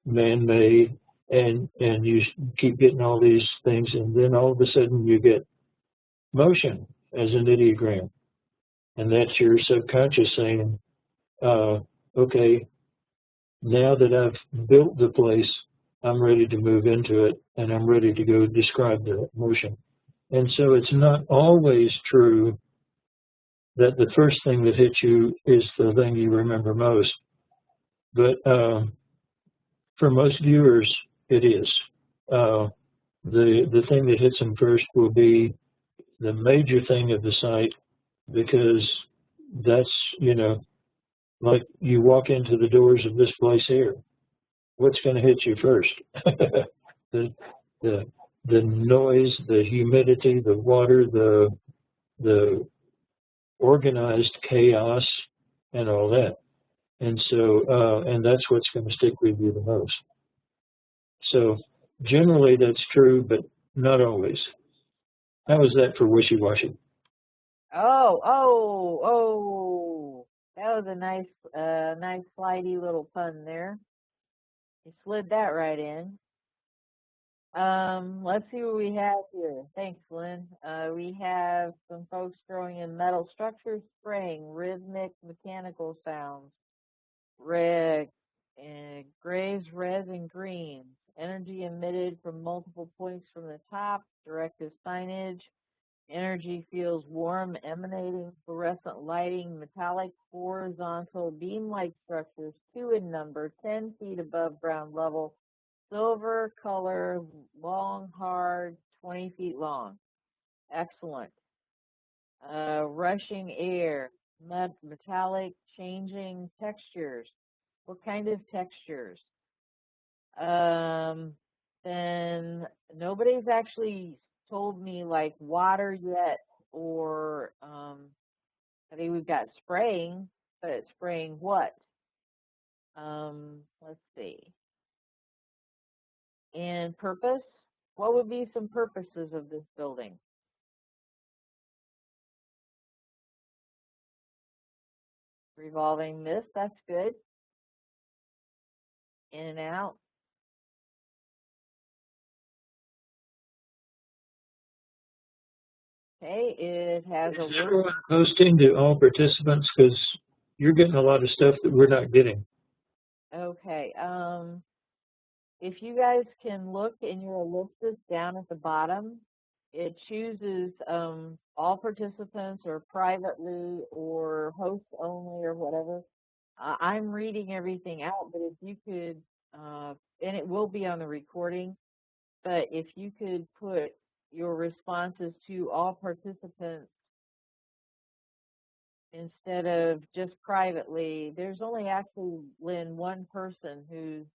S2: man-made, and you keep getting all these things, and then all of a sudden you get motion as an ideogram. And that's your subconscious saying, okay, now that I've built the place, I'm ready to move into it, and I'm ready to go describe the motion. And so it's not always true that the first thing that hits you is the thing you remember most. But for most viewers, it is. The thing that hits them first will be the major thing of the site, because that's, like you walk into the doors of this place here. What's going to hit you first? the noise, the humidity, the water, the organized chaos, and all that. And so, and that's what's going to stick with you the most. So generally that's true, but not always. How is that for wishy-washy?
S1: Oh, that was a nice slidey little pun there. You slid that right in. Let's see what we have here. Thanks, Lynn. We have some folks throwing in metal structures, spraying, rhythmic mechanical sounds, red, grays, reds, and greens. Energy emitted from multiple points from the top, directive signage. Energy feels warm, emanating fluorescent lighting, metallic horizontal beam-like structures, 2 in number, 10 feet above ground level, silver color, long, hard, 20 feet long. Excellent. Rushing air, metallic, changing textures. What kind of textures? Then nobody's actually told me like water yet, or I think we've got spraying, but it's spraying what? Let's see. And purpose? What would be some purposes of this building? Revolving mist, that's good. In and out. Okay, it has a word.
S2: Hosting to all participants, because you're getting a lot of stuff that we're not getting.
S1: Okay, if you guys can look in your ellipsis down at the bottom, it chooses all participants or privately or host only or whatever. I'm reading everything out, but if you could, and it will be on the recording, but if you could put your responses to all participants instead of just privately. There's only actually, Lynn, one person who's,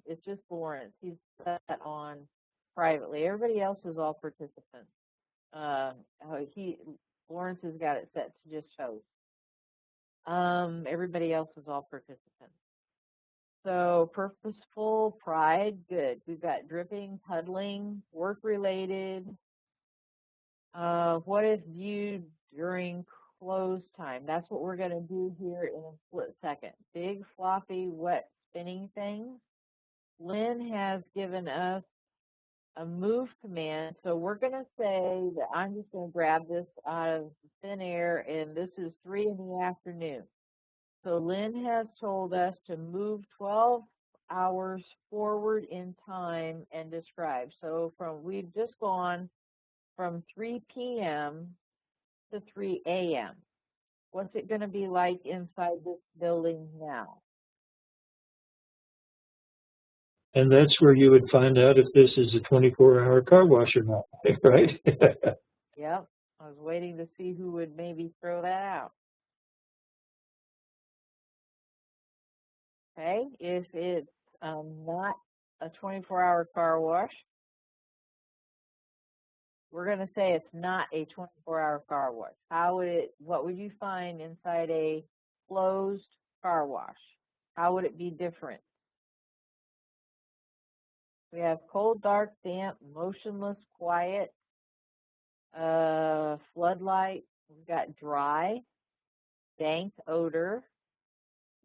S1: it's just Lawrence. He's set on privately. Everybody else is all participants. Lawrence has got it set to just host. Everybody else is all participants. So purposeful, pride, good. We've got dripping, puddling, work-related. What if viewed during close time? That's what we're going to do here in a split second. Big, floppy, wet, spinning things. Lynn has given us a move command. So we're going to say that I'm just going to grab this out of thin air, and this is 3 in the afternoon. So Lynn has told us to move 12 hours forward in time and describe. So we've just gone from 3 p.m. to 3 a.m. What's it going to be like inside this building now?
S2: And that's where you would find out if this is a 24-hour car wash or not, right?
S1: Yep. I was waiting to see who would maybe throw that out. Okay. If it's not a 24-hour car wash, we're going to say it's not a 24-hour car wash. What would you find inside a closed car wash? How would it be different? We have cold, dark, damp, motionless, quiet, floodlight. We've got dry, dank odor,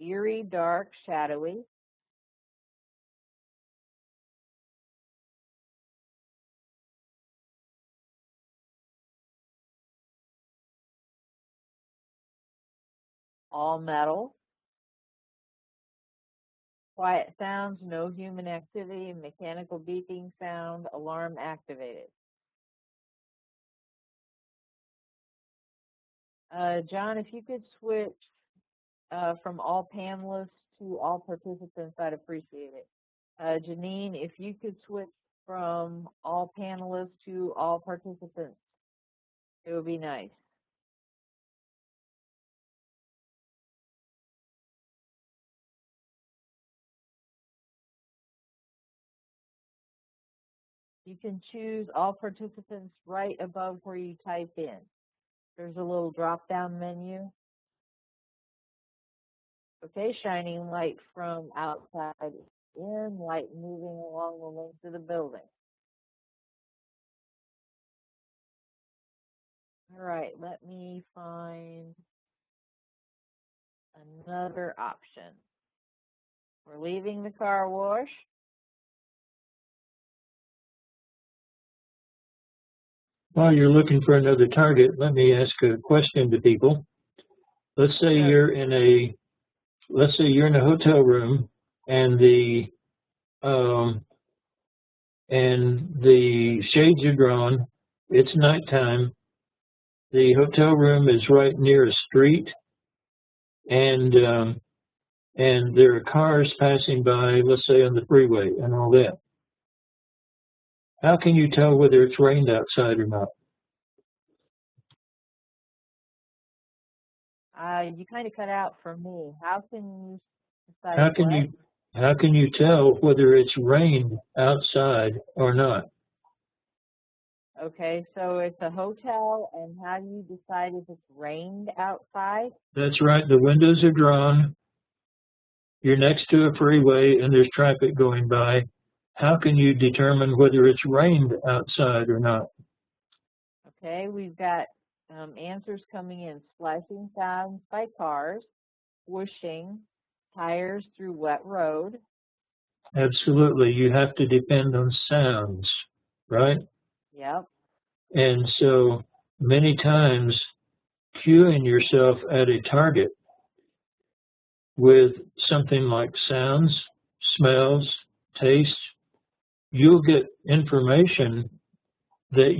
S1: eerie, dark, shadowy. All metal. Quiet sounds, no human activity, mechanical beeping sound, alarm activated. John, if you could switch from all panelists to all participants, I'd appreciate it. Janine, if you could switch from all panelists to all participants, it would be nice. You can choose all participants right above where you type in. There's a little drop-down menu. Okay, shining light from outside in, light moving along the length of the building. All right, let me find another option. We're leaving the car wash.
S2: While you're looking for another target, let me ask a question to people. Let's say you're in a hotel room and the shades are drawn. It's nighttime. The hotel room is right near a street, and there are cars passing by, let's say on the freeway and all that. How can you tell whether it's rained outside or not?
S1: You kind of cut out for me. How can you decide
S2: How can you tell whether it's rained outside or not?
S1: Okay, so it's a hotel, and how do you decide if it's rained outside?
S2: That's right. The windows are drawn. You're next to a freeway and there's traffic going by. How can you determine whether it's rained outside or not?
S1: Okay, we've got answers coming in. Splashing sounds by cars, whooshing, tires through wet road.
S2: Absolutely. You have to depend on sounds, right?
S1: Yep.
S2: And so many times cueing yourself at a target with something like sounds, smells, tastes, you'll get information that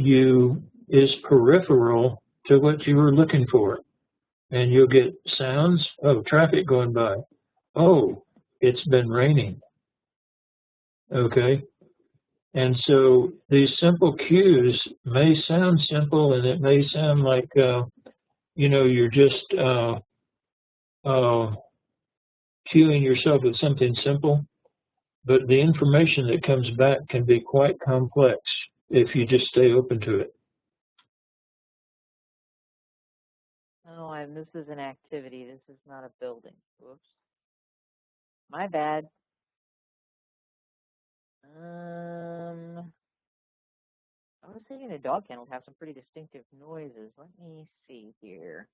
S2: is peripheral to what you were looking for. And you'll get sounds of traffic going by. Oh, it's been raining. Okay. And so these simple cues may sound simple, and it may sound like, you're just cueing yourself with something simple, but the information that comes back can be quite complex if you just stay open to it.
S1: Oh, this is an activity. This is not a building. Whoops. My bad. I was thinking a dog kennel would have some pretty distinctive noises. Let me see here.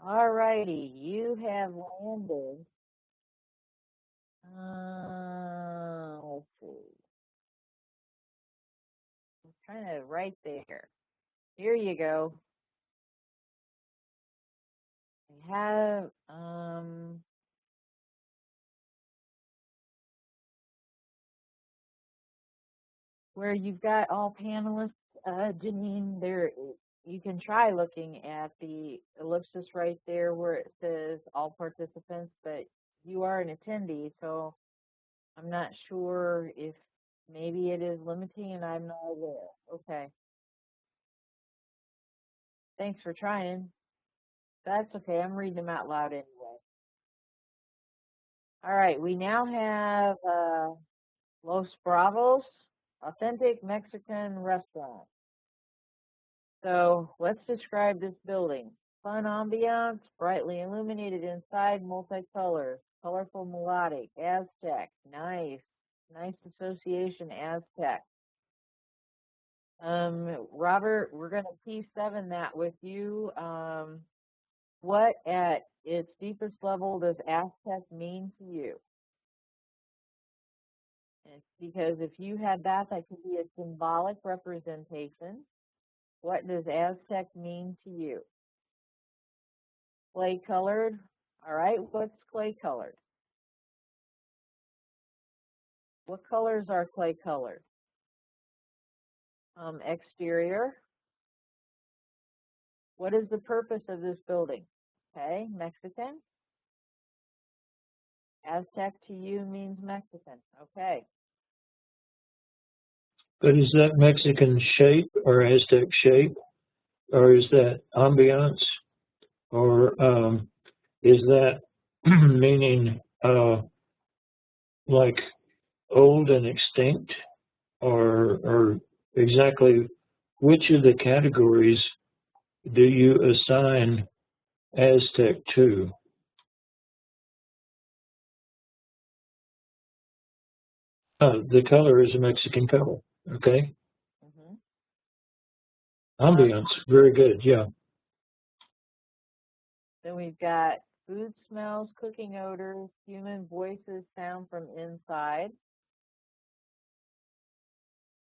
S1: All righty, you have landed. Let's see. kind of right there. Here you go. I have, where you've got all panelists, Janine, there, you can try looking at the ellipsis right there where it says all participants, but you are an attendee, so I'm not sure if maybe it is limiting and I'm not aware. Okay. Thanks for trying. That's okay. I'm reading them out loud anyway. All right. We now have Los Bravos, authentic Mexican restaurant. So let's describe this building. Fun ambiance, brightly illuminated inside, multicolor, colorful melodic, Aztec, nice, nice association, Aztec. Robert, we're going to P7 that with you. What at its deepest level does Aztec mean to you? It's because if you had that, that could be a symbolic representation. What does Aztec mean to you? Clay colored. All right, what's clay colored? What colors are clay colored? Exterior. What is the purpose of this building? Okay, Mexican. Aztec to you means Mexican. Okay.
S2: But is that Mexican shape or Aztec shape, or is that ambiance, or is that meaning like old and extinct, or exactly which of the categories do you assign Aztec to? The color is a Mexican color. Okay.
S1: Mm-hmm.
S2: Ambiance, very good. Yeah.
S1: Then we've got food smells, cooking odors, human voices, sound from inside.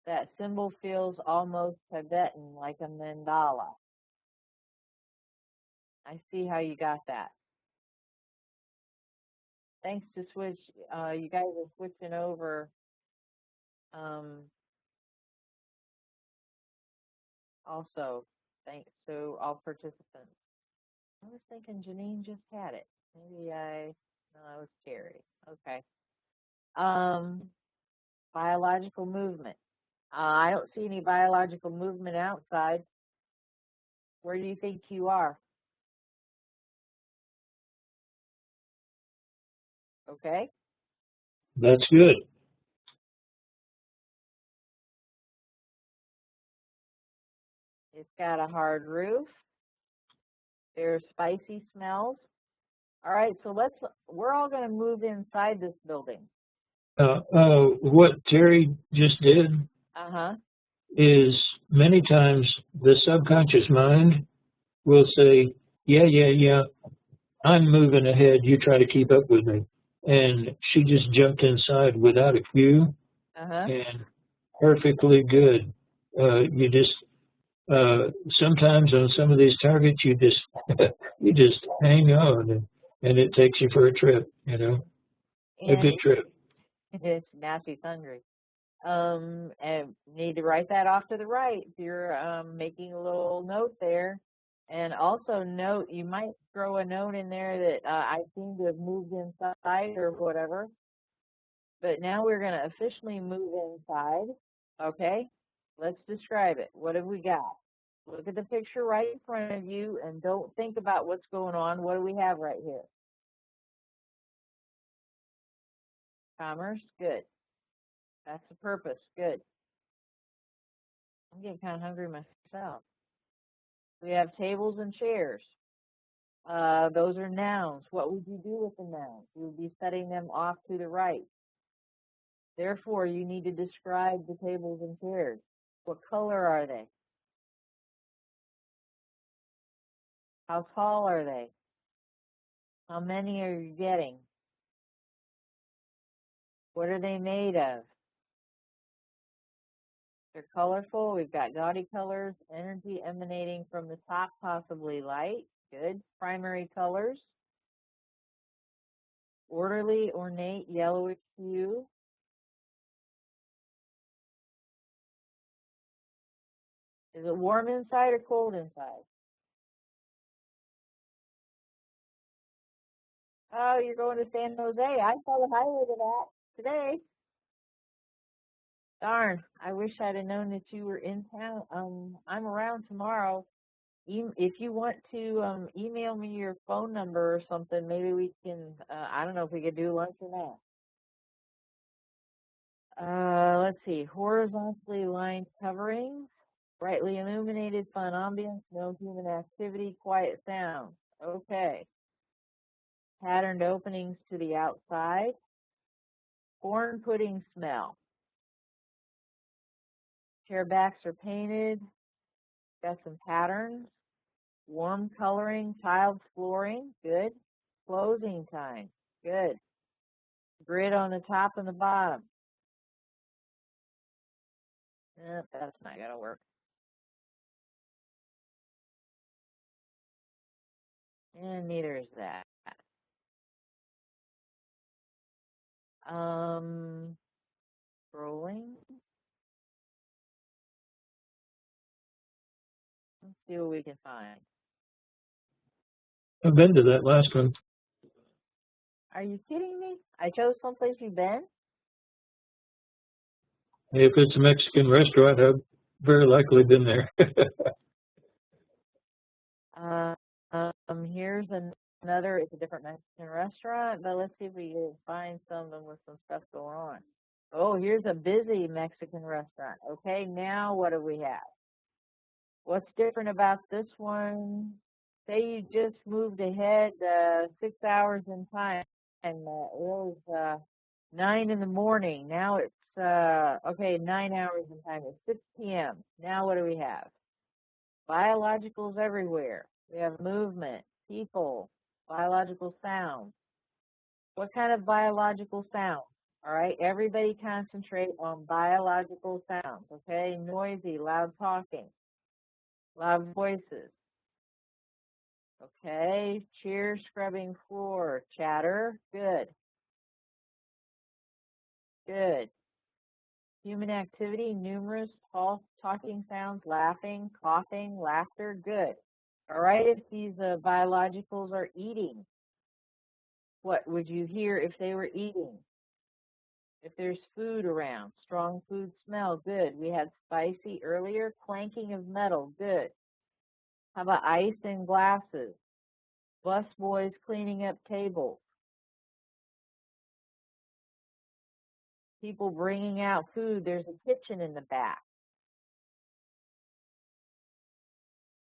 S1: That symbol feels almost Tibetan, like a mandala. I see how you got that. Thanks to switch, you guys are switching over. Also, thanks to all participants. I was thinking Janine just had it. Maybe no, it was Terry. Okay. Biological movement. I don't see any biological movement outside. Where do you think you are? Okay.
S2: That's good.
S1: It's got a hard roof. There's spicy smells. All right, so we're all going to move inside this building.
S2: What Terry just did is many times the subconscious mind will say, yeah, I'm moving ahead. You try to keep up with me. And she just jumped inside without a cue and perfectly good. You just, sometimes on some of these targets, you just, you just hang on and it takes you for a trip, you know, a good trip.
S1: It's nasty thundering. And need to write that off to the right. You're making a little note there. And also note, you might throw a note in there that I seem to have moved inside or whatever. But now we're going to officially move inside. Okay, let's describe it. What have we got? Look at the picture right in front of you and don't think about what's going on. What do we have right here? Commerce, good. That's the purpose, good. I'm getting kind of hungry myself. We have tables and chairs. Those are nouns. What would you do with the nouns? You would be setting them off to the right. Therefore, you need to describe the tables and chairs. What color are they? How tall are they? How many are you getting? What are they made of? They're colorful. We've got gaudy colors, energy emanating from the top, possibly light. Good. Primary colors. Orderly, ornate, yellowish hue. Is it warm inside or cold inside? Oh, you're going to San Jose. I saw the highlight of that today. Darn, I wish I'd have known that you were in town. I'm around tomorrow. If you want to email me your phone number or something, maybe we can, I don't know if we could do lunch or not. Let's see, horizontally lined coverings, brightly illuminated, fun ambience, no human activity, quiet sounds. Okay. Patterned openings to the outside, corn pudding smell. Chair backs are painted, got some patterns, warm coloring, tiled flooring, good. Closing time, good. Grid on the top and the bottom. That's not gonna work. And neither is that. Scrolling. Let's see what we can find.
S2: I've been to that last one.
S1: Are you kidding me? I chose someplace you've been?
S2: If it's a Mexican restaurant, I've very likely been there.
S1: Here's another, it's a different Mexican restaurant, but let's see if we can find something with some stuff going on. Oh, here's a busy Mexican restaurant. Okay, now what do we have? What's different about this one? Say you just moved ahead 6 hours in time, and it was 9 in the morning. Now it's, okay, 9 hours in time. It's 6 p.m. Now what do we have? Biologicals everywhere. We have movement, people, biological sounds. What kind of biological sounds? All right, everybody concentrate on biological sounds, okay? Noisy, loud talking, loud voices. Okay, cheer, scrubbing floor, chatter, good. Good. Human activity, numerous, talking sounds, laughing, coughing, laughter, good. All right, if these biologicals are eating, what would you hear if they were eating? If there's food around, strong food smell, good. We had spicy earlier, clanking of metal, good. How about ice in glasses? Bus boys cleaning up tables. People bringing out food. There's a kitchen in the back.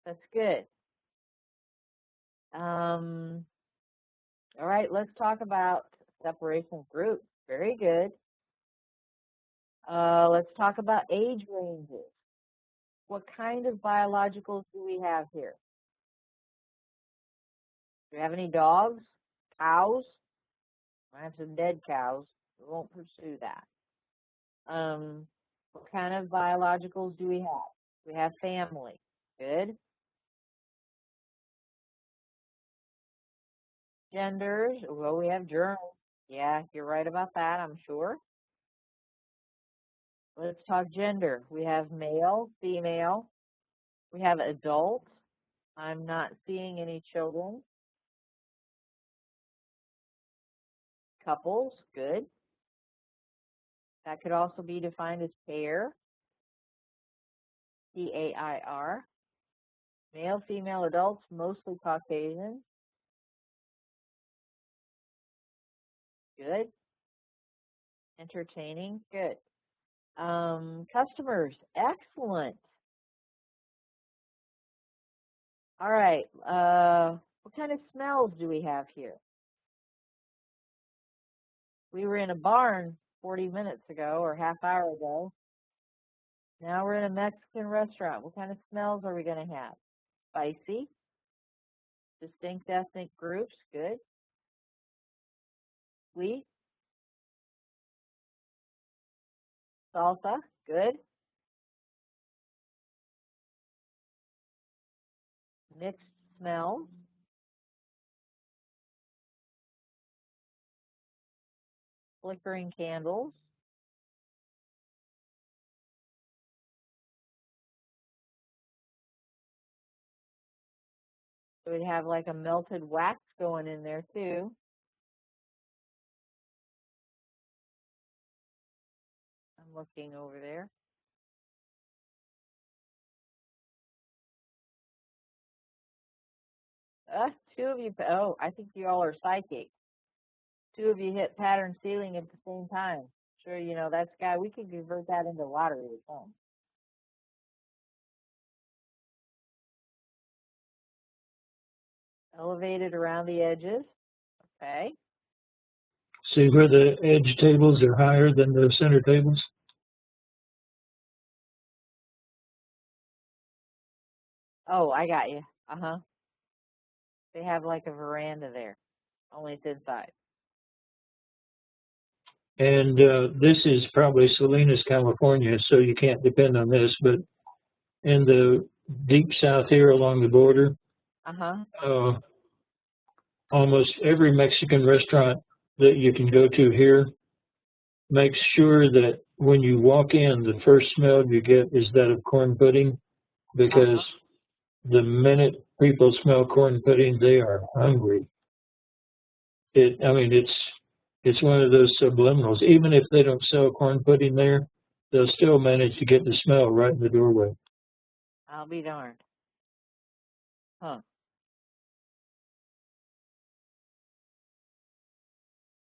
S1: That's good. All right, let's talk about separation of groups. Very good. Let's talk about age ranges. What kind of biologicals do we have here? Do we have any dogs? Cows? I have some dead cows. We won't pursue that. What kind of biologicals do we have? We have family. Good. Genders. Well, we have germs. Yeah, you're right about that, I'm sure. Let's talk gender. We have male, female. We have adult. I'm not seeing any children. Couples. Good. That could also be defined as pair. P-A-I-R. Male, female, adults, mostly Caucasian. Good. Entertaining. Good. Customers. Excellent. All right. What kind of smells do we have here? We were in a barn 40 minutes ago or half hour ago. Now we're in a Mexican restaurant. What kind of smells are we going to have? Spicy. Distinct ethnic groups. Good. Sweet. Salsa. Good. mixed smells, flickering candles, so we'd have like a melted wax going in there too. I'm looking over there. Two of you, oh, I think you all are psychic. Two of you hit pattern ceiling at the same time. Sure, you know, that's guy, we could convert that into lottery or something. Elevated around the edges. Okay.
S2: See where the edge tables are higher than the center tables?
S1: Oh, I got you. Uh-huh. They have like a veranda there, only it's inside.
S2: And this is probably Salinas, California, so you can't depend on this, but in the deep south here along the border,
S1: Uh-huh.
S2: Almost every Mexican restaurant that you can go to here makes sure that when you walk in, the first smell you get is that of corn pudding, because the minute people smell corn pudding, they are hungry. It's one of those subliminals. Even if they don't sell corn pudding there, they'll still manage to get the smell right in the doorway.
S1: I'll be darned. Huh.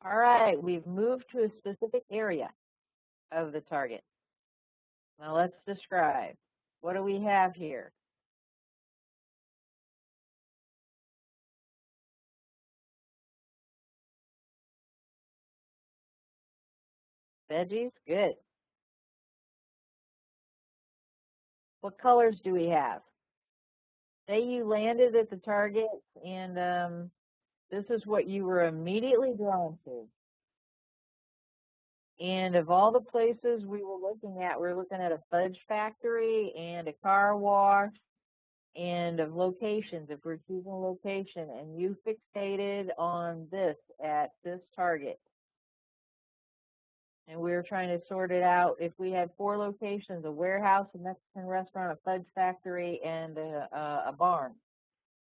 S1: All right, we've moved to a specific area of the target. Now let's describe. What do we have here? Veggies? Good. What colors do we have? Say you landed at the target and this is what you were immediately drawn to. And of all the places we were looking at a fudge factory and a car wash, and of locations, if we're choosing a location, and you fixated on this at this target. And we were trying to sort it out. If we had 4 locations, a warehouse, a Mexican restaurant, a fudge factory, and a barn.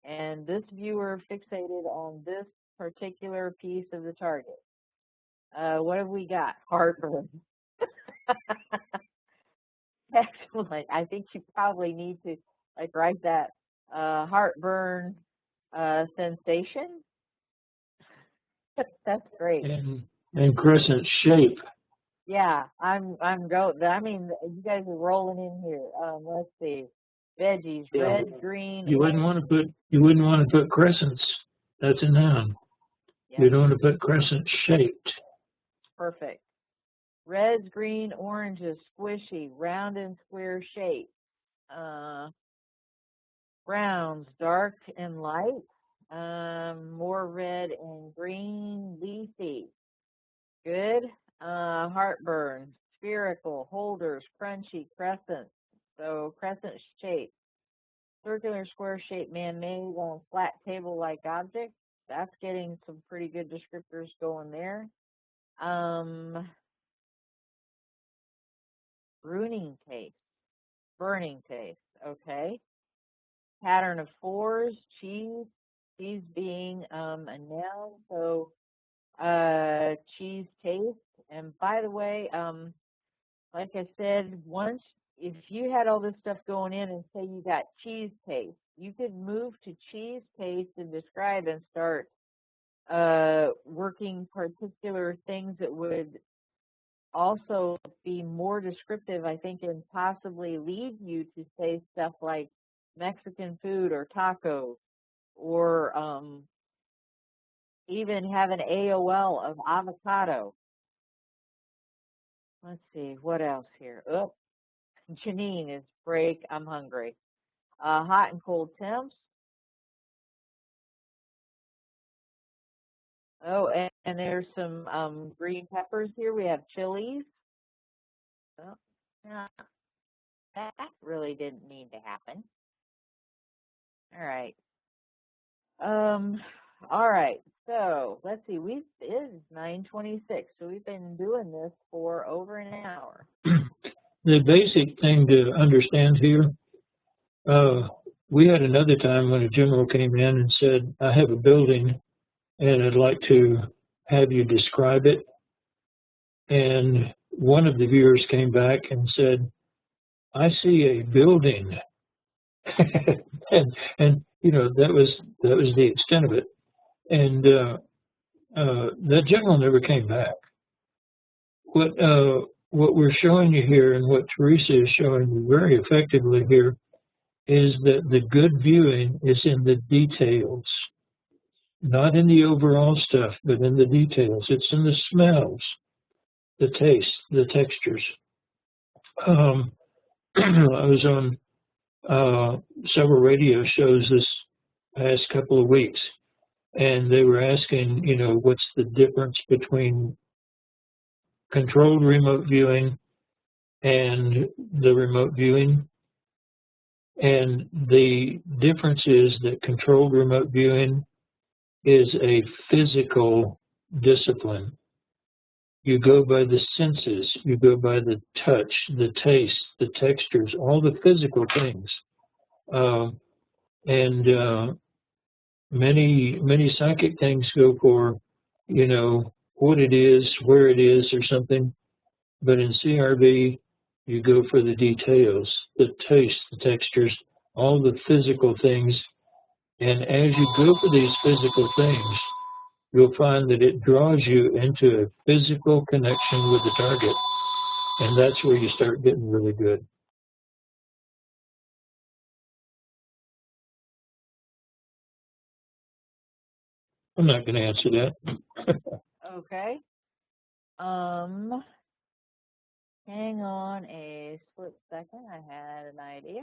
S1: And this viewer fixated on this particular piece of the target. What have we got? Heartburn. Excellent. I think you probably need to like write that heartburn sensation. That's great.
S2: And crescent shape.
S1: Yeah, I'm go. I mean, you guys are rolling in here. Let's see, veggies, red, green.
S2: You wouldn't want to put crescents. That's a noun.
S1: Yeah.
S2: You don't want to put crescent shaped.
S1: Perfect. Reds, green, oranges, squishy, round and square shape. Browns, dark and light. More red and green, leafy. Good. Heartburn, spherical, holders, crunchy, crescent. So crescent shape. Circular, square shape, man-made on flat table-like object. That's getting some pretty good descriptors going there. Burning taste. Okay. Pattern of 4s, cheese being a noun, so cheese taste. And by the way, like I said, once if you had all this stuff going in and say you got cheese taste, you could move to cheese taste and describe and start working particular things that would also be more descriptive, I think, and possibly lead you to say stuff like Mexican food or tacos, or even have an AOL of avocado. Let's see, what else here? Oh, Janine is break. I'm hungry. Hot and cold temps. Oh, and there's some green peppers here. We have chilies. Oh, yeah, that really didn't need to happen. All right. All right. So let's see. It is 9:26. So we've been doing this for over an hour.
S2: The basic thing to understand here, we had another time when a general came in and said, I have a building and I'd like to have you describe it. And one of the viewers came back and said, I see a building. and you know, that was the extent of it. And that general never came back. What we're showing you here and what Teresa is showing you very effectively here is that the good viewing is in the details, not in the overall stuff, but in the details. It's in the smells, the taste, the textures. I was on several radio shows this past couple of weeks, and they were asking, you know, what's the difference between controlled remote viewing and the remote viewing. And the difference is that controlled remote viewing is a physical discipline. You go by the senses, you go by the touch, the taste, the textures, all the physical things. Many psychic things go for, you know, what it is, where it is, or something. But in CRV, you go for the details, the taste, the textures, all the physical things. And as you go for these physical things, you'll find that it draws you into a physical connection with the target. And that's where you start getting really good. I'm not going to answer that.
S1: Okay. Hang on a split second. I had an idea.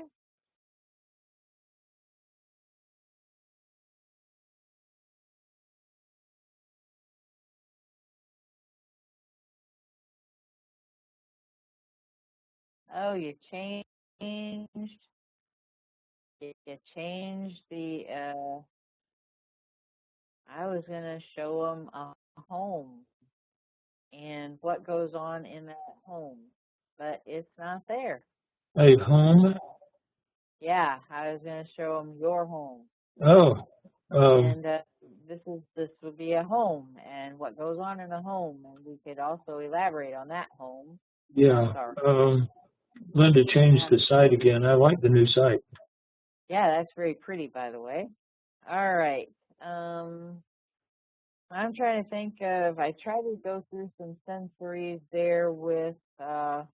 S1: Oh, you changed the, I was going to show them a home and what goes on in that home, but it's not there.
S2: A home?
S1: Yeah, I was going to show them your home.
S2: Oh.
S1: And this would be a home and what goes on in a home, and we could also elaborate on that home.
S2: Yeah. Linda changed the site again. I like the new site.
S1: Yeah, that's very pretty, by the way. All right. I'm trying to think of, I tried to go through some sensories there with a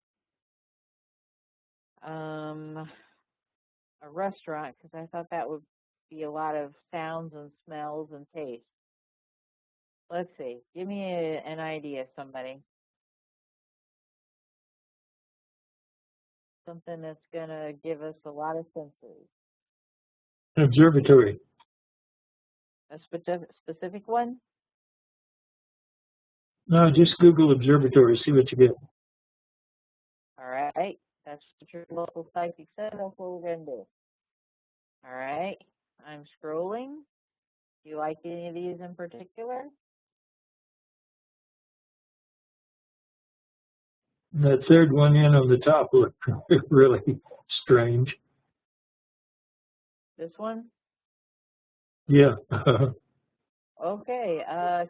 S1: restaurant, because I thought that would be a lot of sounds and smells and tastes. Let's see. Give me an idea, somebody. Something that's going to give us a lot of sensories.
S2: An observatory.
S1: A specific one?
S2: No, just Google observatory, see what you get.
S1: All right. That's what your local psychic said. That's what we're going to do. All right. I'm scrolling. Do you like any of these in particular?
S2: That third one in on the top looked really strange.
S1: This one?
S2: Yeah.
S1: Okay.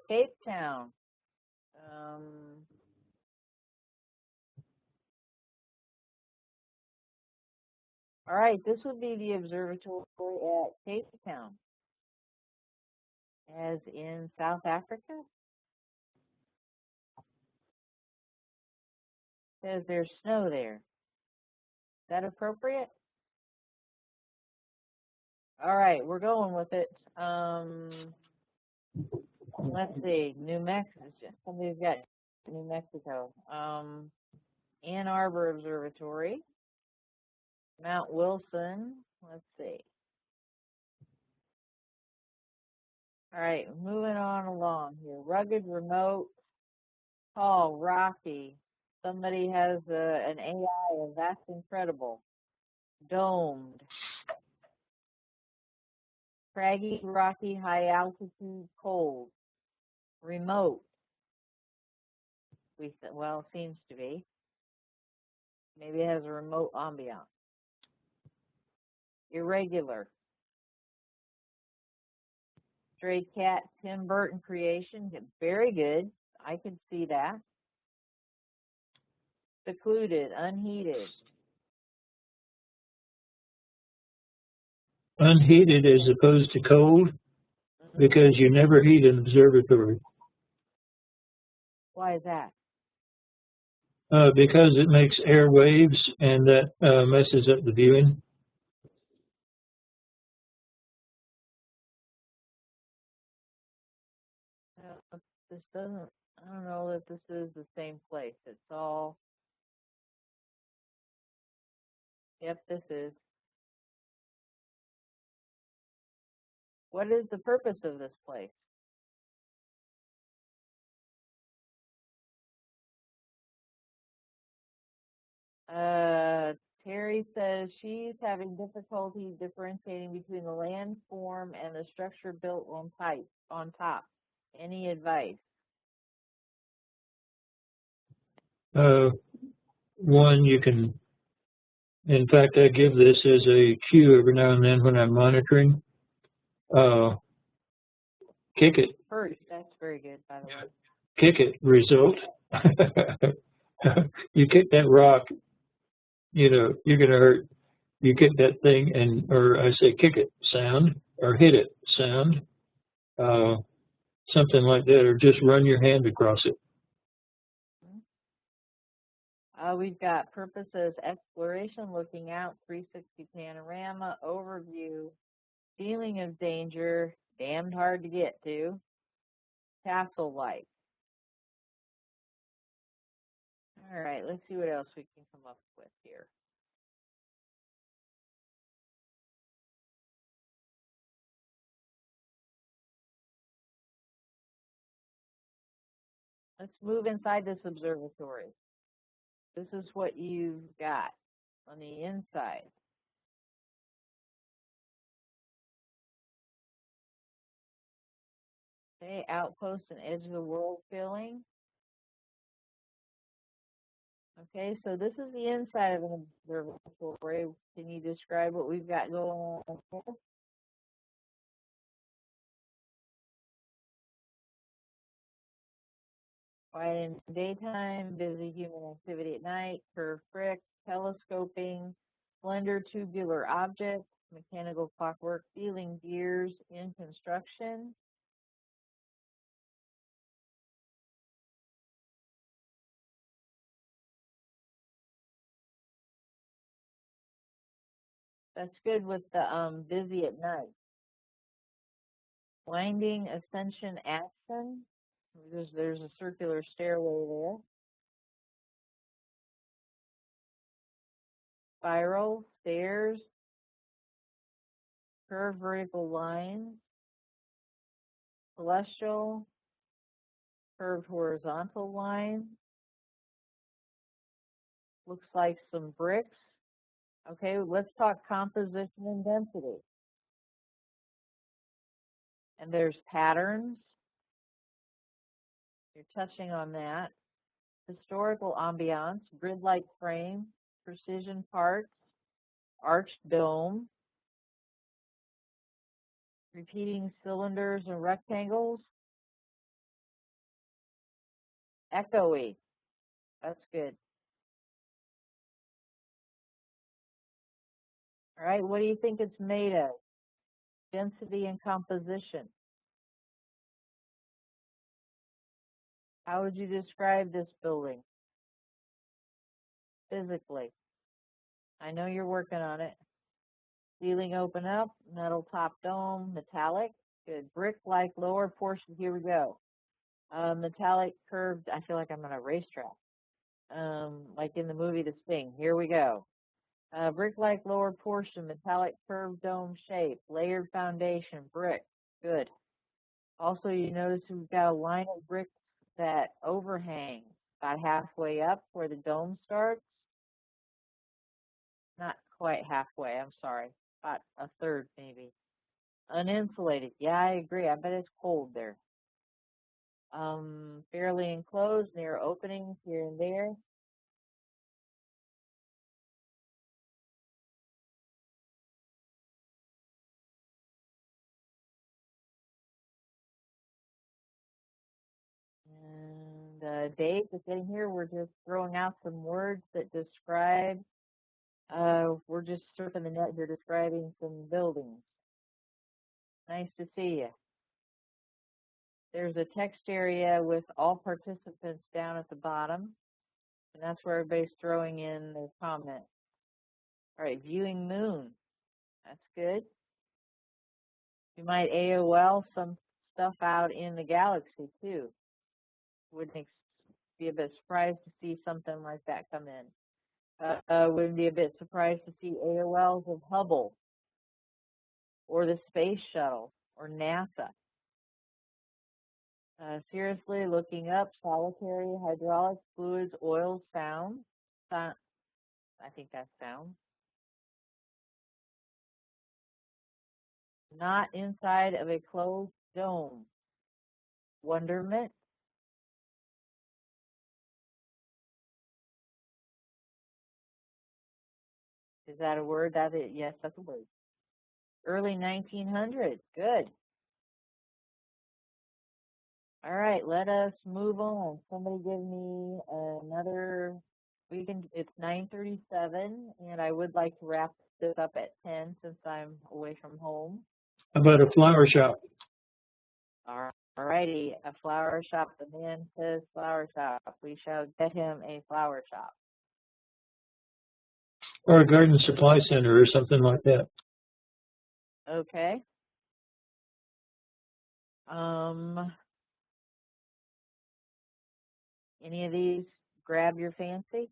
S1: Cape Town. All right. This would be the observatory at Cape Town, as in South Africa. Says there's snow there. Is that appropriate? All right, we're going with it. Let's see, New Mexico. Somebody's got New Mexico. Ann Arbor Observatory. Mount Wilson. Let's see. All right, moving on along here. Rugged, remote, tall, rocky. Somebody has an AI, and that's incredible. Domed. craggy, rocky, high altitude, cold, remote. Well, seems to be. Maybe it has a remote ambiance. Irregular. Stray cat, Tim Burton creation. Very good. I can see that. Secluded, unheated.
S2: Unheated as opposed to cold, because you never heat an observatory.
S1: Why is that?
S2: Because it makes air waves, and that messes up the viewing.
S1: This doesn't, I don't know that this is the same place. It's all, yep, this is. What is the purpose of this place? Terry says she's having difficulty differentiating between the landform and the structure built on top. Any advice?
S2: One, you can, in fact, I give this as a cue every now and then when I'm monitoring. Kick it.
S1: First, that's very good, by the way.
S2: Kick it. Result. You kick that rock, you're going to hurt. You kick that thing, or I say kick it, sound, or hit it, sound, something like that, or just run your hand across it.
S1: We've got purposes, exploration, looking out, 360 panorama, overview, feeling of danger, damned hard to get to, castle-like. All right, let's see what else we can come up with here. Let's move inside this observatory. This is what you've got on the inside. Okay, outpost and edge of the world feeling. Okay, so this is the inside of an observatory. Can you describe what we've got going on here? Quiet in the daytime, busy human activity at night, curved brick, telescoping, slender tubular objects, mechanical clockwork, feeling gears in construction. That's good with the busy at night. Winding ascension action. There's a circular stairway there. Spiral, stairs, curved vertical lines, celestial, curved horizontal lines. Looks like some bricks. Okay, let's talk composition and density. And there's patterns. You're touching on that. Historical ambiance, grid-like frame, precision parts, arched dome, repeating cylinders and rectangles, echoey. That's good. All right, what do you think it's made of? Density and composition. How would you describe this building physically? I know you're working on it. Ceiling open up, metal top dome, metallic. Good. Brick-like lower portion. Here we go. Metallic curved. I feel like I'm on a racetrack. Like in the movie The Sting. Here we go. Brick-like lower portion, metallic curved dome shape, layered foundation, brick. Good. Also, you notice we've got a line of bricks that overhang about halfway up where the dome starts. Not quite halfway, I'm sorry. About a third maybe. Uninsulated. Yeah, I agree. I bet it's cold there. Fairly enclosed, near openings here and there. And Dave, just getting here, we're just throwing out some words that describe, we're just surfing the net here describing some buildings. Nice to see you. There's a text area with all participants down at the bottom, and that's where everybody's throwing in their comments. All right, viewing moon. That's good. You might AOL some stuff out in the galaxy too. Wouldn't be a bit surprised to see something like that come in. Wouldn't be a bit surprised to see AOLs of Hubble or the space shuttle or NASA. Seriously, looking up solitary hydraulic fluids, oils found. I think that's found. Not inside of a closed dome. Wonderment. Is that a word? That is, yes, that's a word. Early 1900s. Good. All right, let us move on. Somebody give me another. It's 9:37, and I would like to wrap this up at 10 since I'm away from home.
S2: How about a flower shop?
S1: All righty, a flower shop. The man says flower shop. We shall get him a flower shop.
S2: Or a garden supply center or something like that.
S1: Okay. Any of these grab your fancy?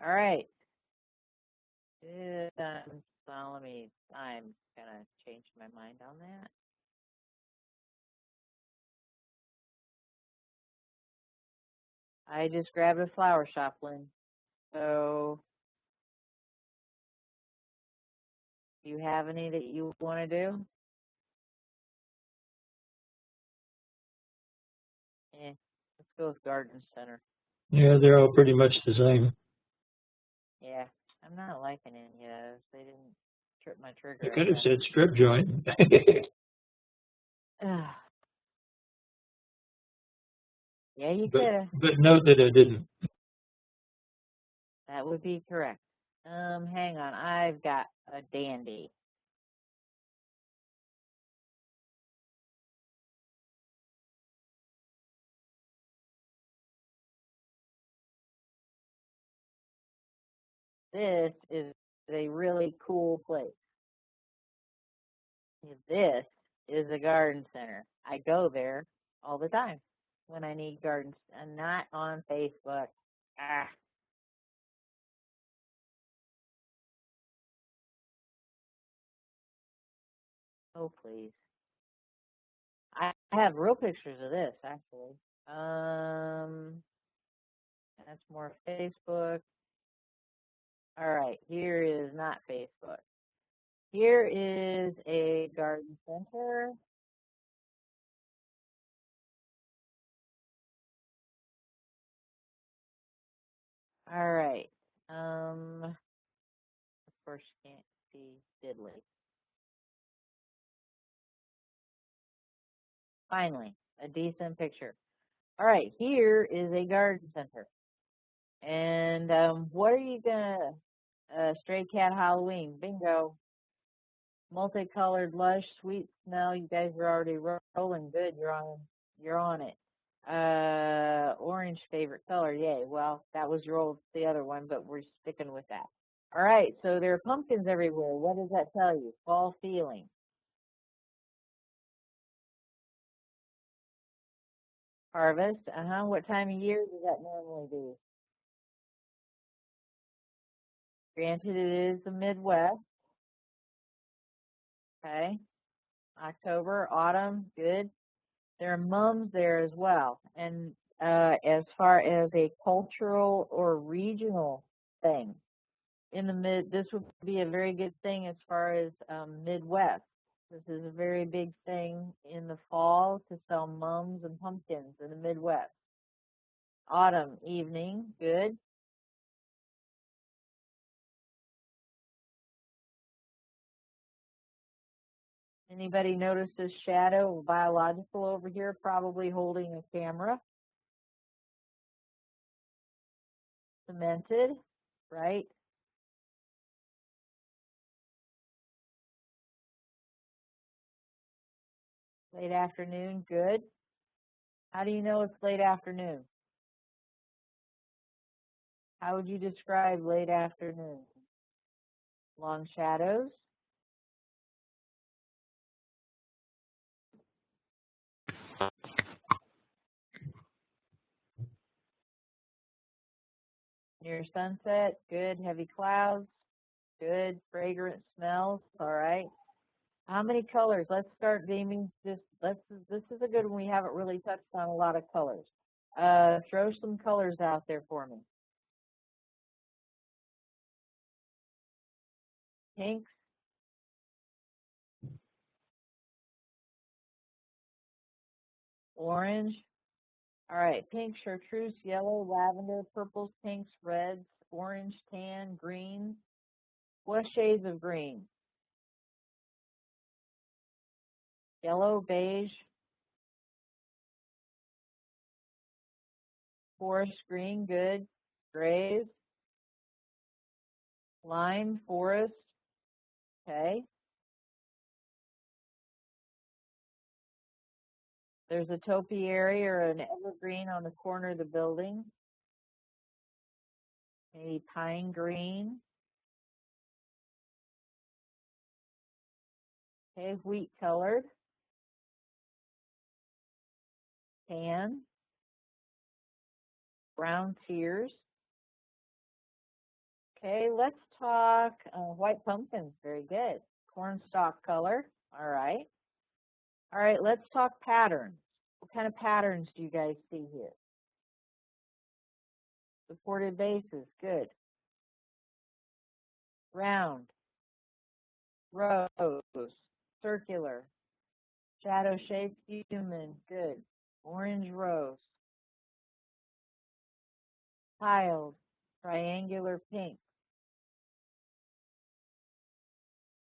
S1: All right. So I'm gonna change my mind on that. I just grabbed a flower shop, Lynn. So, do you have any that you want to do? Let's go with garden center.
S2: Yeah, they're all pretty much the same.
S1: Yeah, I'm not liking any of those. They didn't trip my trigger.
S2: I could have said strip joint.
S1: Yeah, you could have.
S2: But note that I didn't.
S1: That would be correct. Hang on. I've got a dandy. This is a really cool place. This is a garden center. I go there all the time when I need gardens. I'm not on Facebook. Ah. Oh, please. I have real pictures of this, actually. That's more Facebook. All right, here is not Facebook. Here is a garden center. All right. Of course you can't see diddly. Finally, a decent picture. All right, here is a garden center. And what are you gonna? Stray cat Halloween, bingo. Multicolored, lush, sweet smell. You guys are already rolling good. You're on it. Orange favorite color. Yay. Well, that was the other one, but we're sticking with that. All right. So there are pumpkins everywhere. What does that tell you? Fall feeling. Harvest. What time of year does that normally be? Granted, it is the Midwest. Okay. October, autumn, good. There are mums there as well. And as far as a cultural or regional thing, this would be a very good thing as far as Midwest. This is a very big thing in the fall to sell mums and pumpkins in the Midwest. Autumn, evening, good. Anybody notice this shadow, biological over here, probably holding a camera? Cemented, right? Late afternoon, good. How do you know it's late afternoon? How would you describe late afternoon? Long shadows? Near sunset, good. Heavy clouds, good. Fragrant smells, all right. How many colors? Let's start naming this. This is a good one. We haven't really touched on a lot of colors. Throw some colors out there for me. Pinks, orange. All right, pink, chartreuse, yellow, lavender, purples, pinks, reds, orange, tan, green. What shades of green? Yellow, beige, forest green, good. Grays, lime, forest, okay. There's a topiary or an evergreen on the corner of the building. Maybe pine green. Okay, wheat colored. Tan. Brown tears. Okay, let's talk white pumpkins. Very good. Cornstalk color. All right. All right, let's talk patterns. What kind of patterns do you guys see here? Supported bases. Good. Round. Rose. Circular. Shadow-shaped human. Good. Orange rose. Tiled. Triangular pink.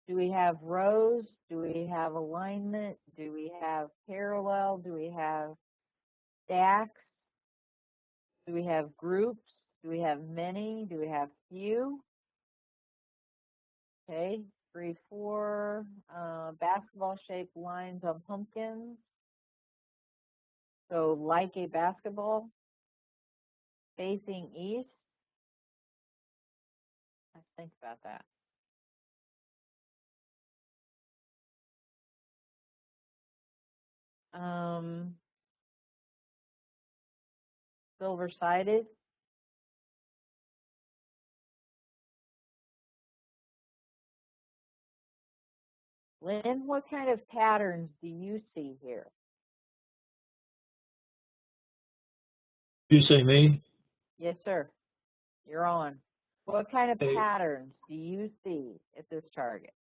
S1: Do we have rows? Do we have alignment? Do we have parallel? Do we have stacks? Do we have groups? Do we have many? Do we have few? Okay, 3, 4, basketball-shaped lines on pumpkins. So like a basketball, facing east. Let's think about that. Silver-sided. Lynn, what kind of patterns do you see here?
S2: You say me?
S1: Yes, sir. You're on. What kind of patterns do you see at this target?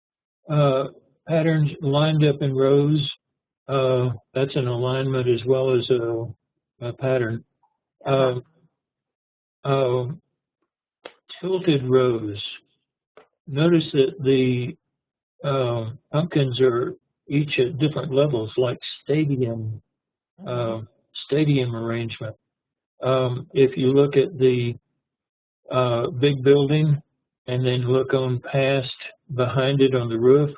S2: Patterns lined up in rows. That's an alignment as well as a pattern. Tilted rows. Notice that the pumpkins are each at different levels, like stadium arrangement. If you look at the big building and then look on past behind it on the roof,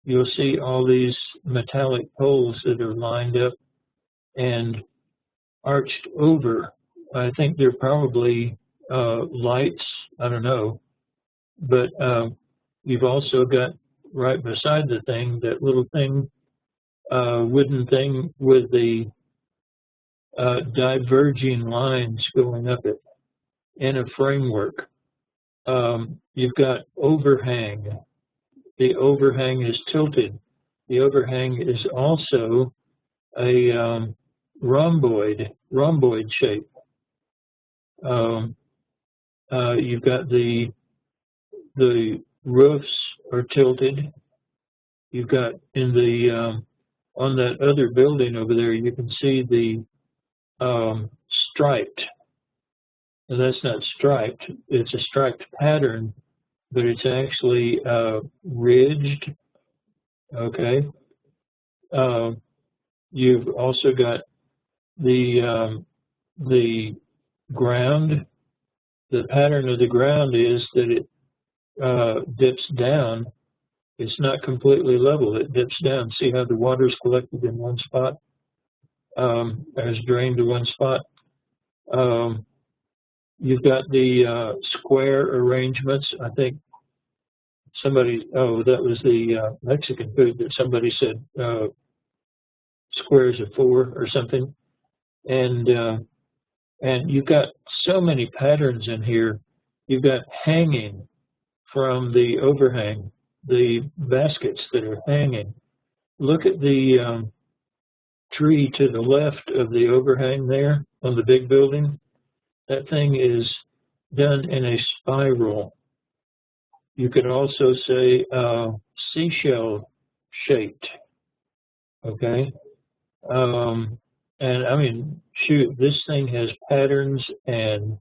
S2: you'll see all these metallic poles that are lined up and arched over. I think they're probably lights, I don't know, but you've also got right beside the thing, that little thing, wooden thing with the diverging lines going up it in a framework. You've got overhang. The overhang is tilted. The overhang is also a rhomboid shape. You've got the roofs are tilted. You've got in the on that other building over there, you can see the striped. And that's not striped. It's a striped pattern, but it's actually ridged. Okay. You've also got the ground. The pattern of the ground is that it dips down. It's not completely level. It dips down. See how the water's collected in one spot, as drained to one spot. You've got the square arrangements. I think somebody, that was the Mexican food that somebody said squares of 4 or something. And you've got so many patterns in here. You've got hanging from the overhang, the baskets that are hanging. Look at the tree to the left of the overhang there on the big building. That thing is done in a spiral. You could also say seashell shaped. Okay. And I mean, shoot, this thing has patterns and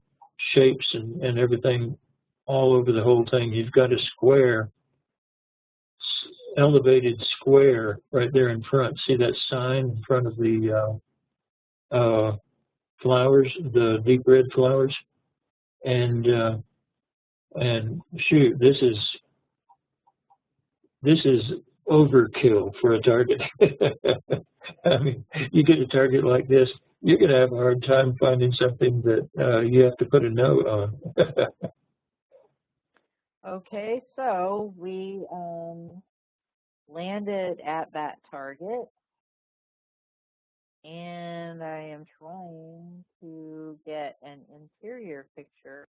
S2: shapes and everything all over the whole thing. You've got a square, elevated square right there in front. See that sign in front of the flowers, the deep red flowers? And shoot, this is overkill for a target. I mean, you get a target like this, you're going to have a hard time finding something that you have to put a note on.
S1: Okay, so we landed at that target, and I am trying to get an interior picture.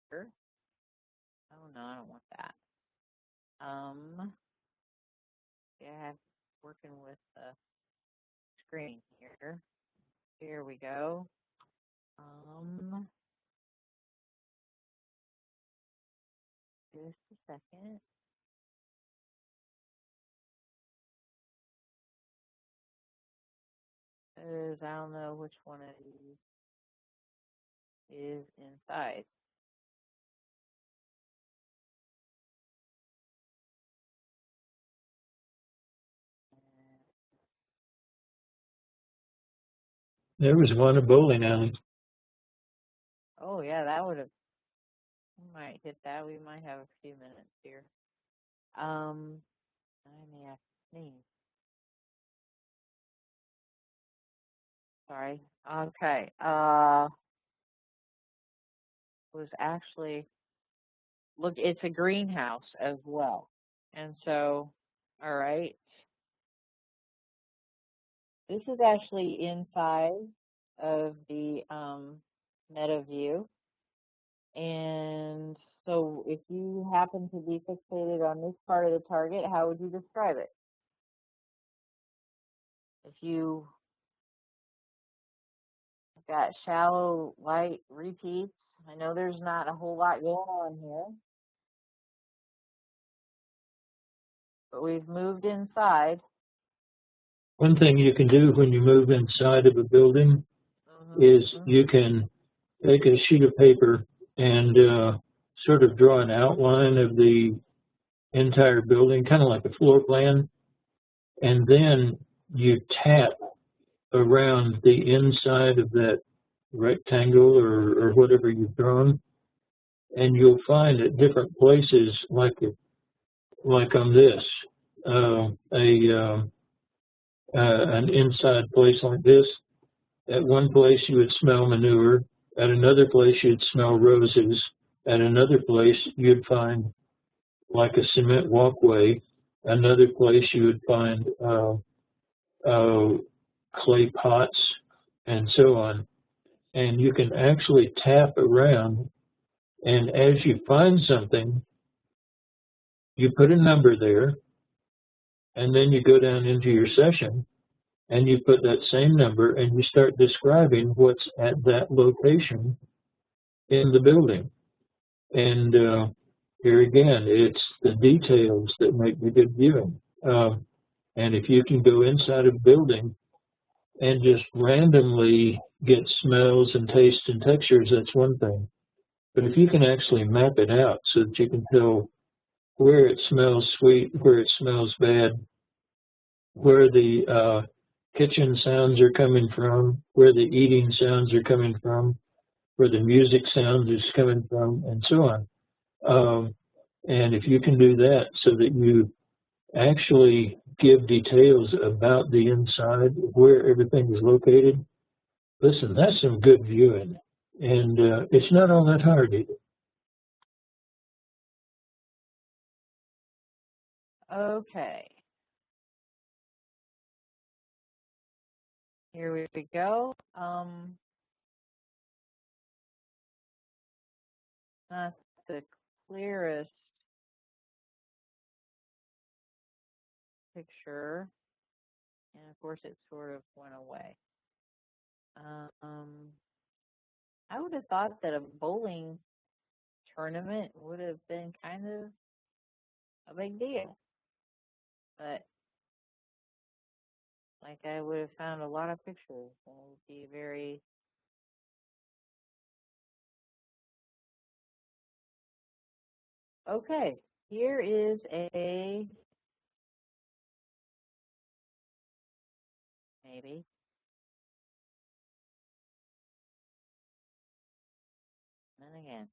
S1: Oh no, I don't want that. Yeah, working with the screen here. Here we go. Just a second. Because I don't know which one of these is inside.
S2: There was one, a bowling alley.
S1: Oh yeah, that would have. We might hit that. We might have a few minutes here. I may have to sneeze. Sorry. Okay. Was actually look. It's a greenhouse as well, and so, all right. This is actually inside of the meta view. And so if you happen to be fixated on this part of the target, how would you describe it? If you got shallow light repeats, I know there's not a whole lot going on here, but we've moved inside.
S2: One thing you can do when you move inside of a building is you can take a sheet of paper and sort of draw an outline of the entire building, kind of like a floor plan, and then you tap around the inside of that rectangle or whatever you've drawn, and you'll find at different places, like on this, an inside place like this. At one place you would smell manure. At another place you'd smell roses. At another place you'd find like a cement walkway. Another place you would find clay pots and so on. And you can actually tap around And as you find something, you put a number there, and then you go down into your session and you put that same number and you start describing what's at that location in the building. And here again, it's the details that make the good viewing. And if you can go inside a building and just randomly get smells and tastes and textures, that's one thing. But if you can actually map it out so that you can tell where it smells sweet, where it smells bad, where the kitchen sounds are coming from, where the eating sounds are coming from, where the music sound is coming from, and so on. And if you can do that so that you actually give details about the inside, where everything is located, listen, that's some good viewing. And it's not all that hard either.
S1: Okay. Here we go. Not the clearest picture, and of course it sort of went away. I would have thought that a bowling tournament would have been kind of a big deal, but like I would have found a lot of pictures and it would be very. Okay, here is a maybe. And again.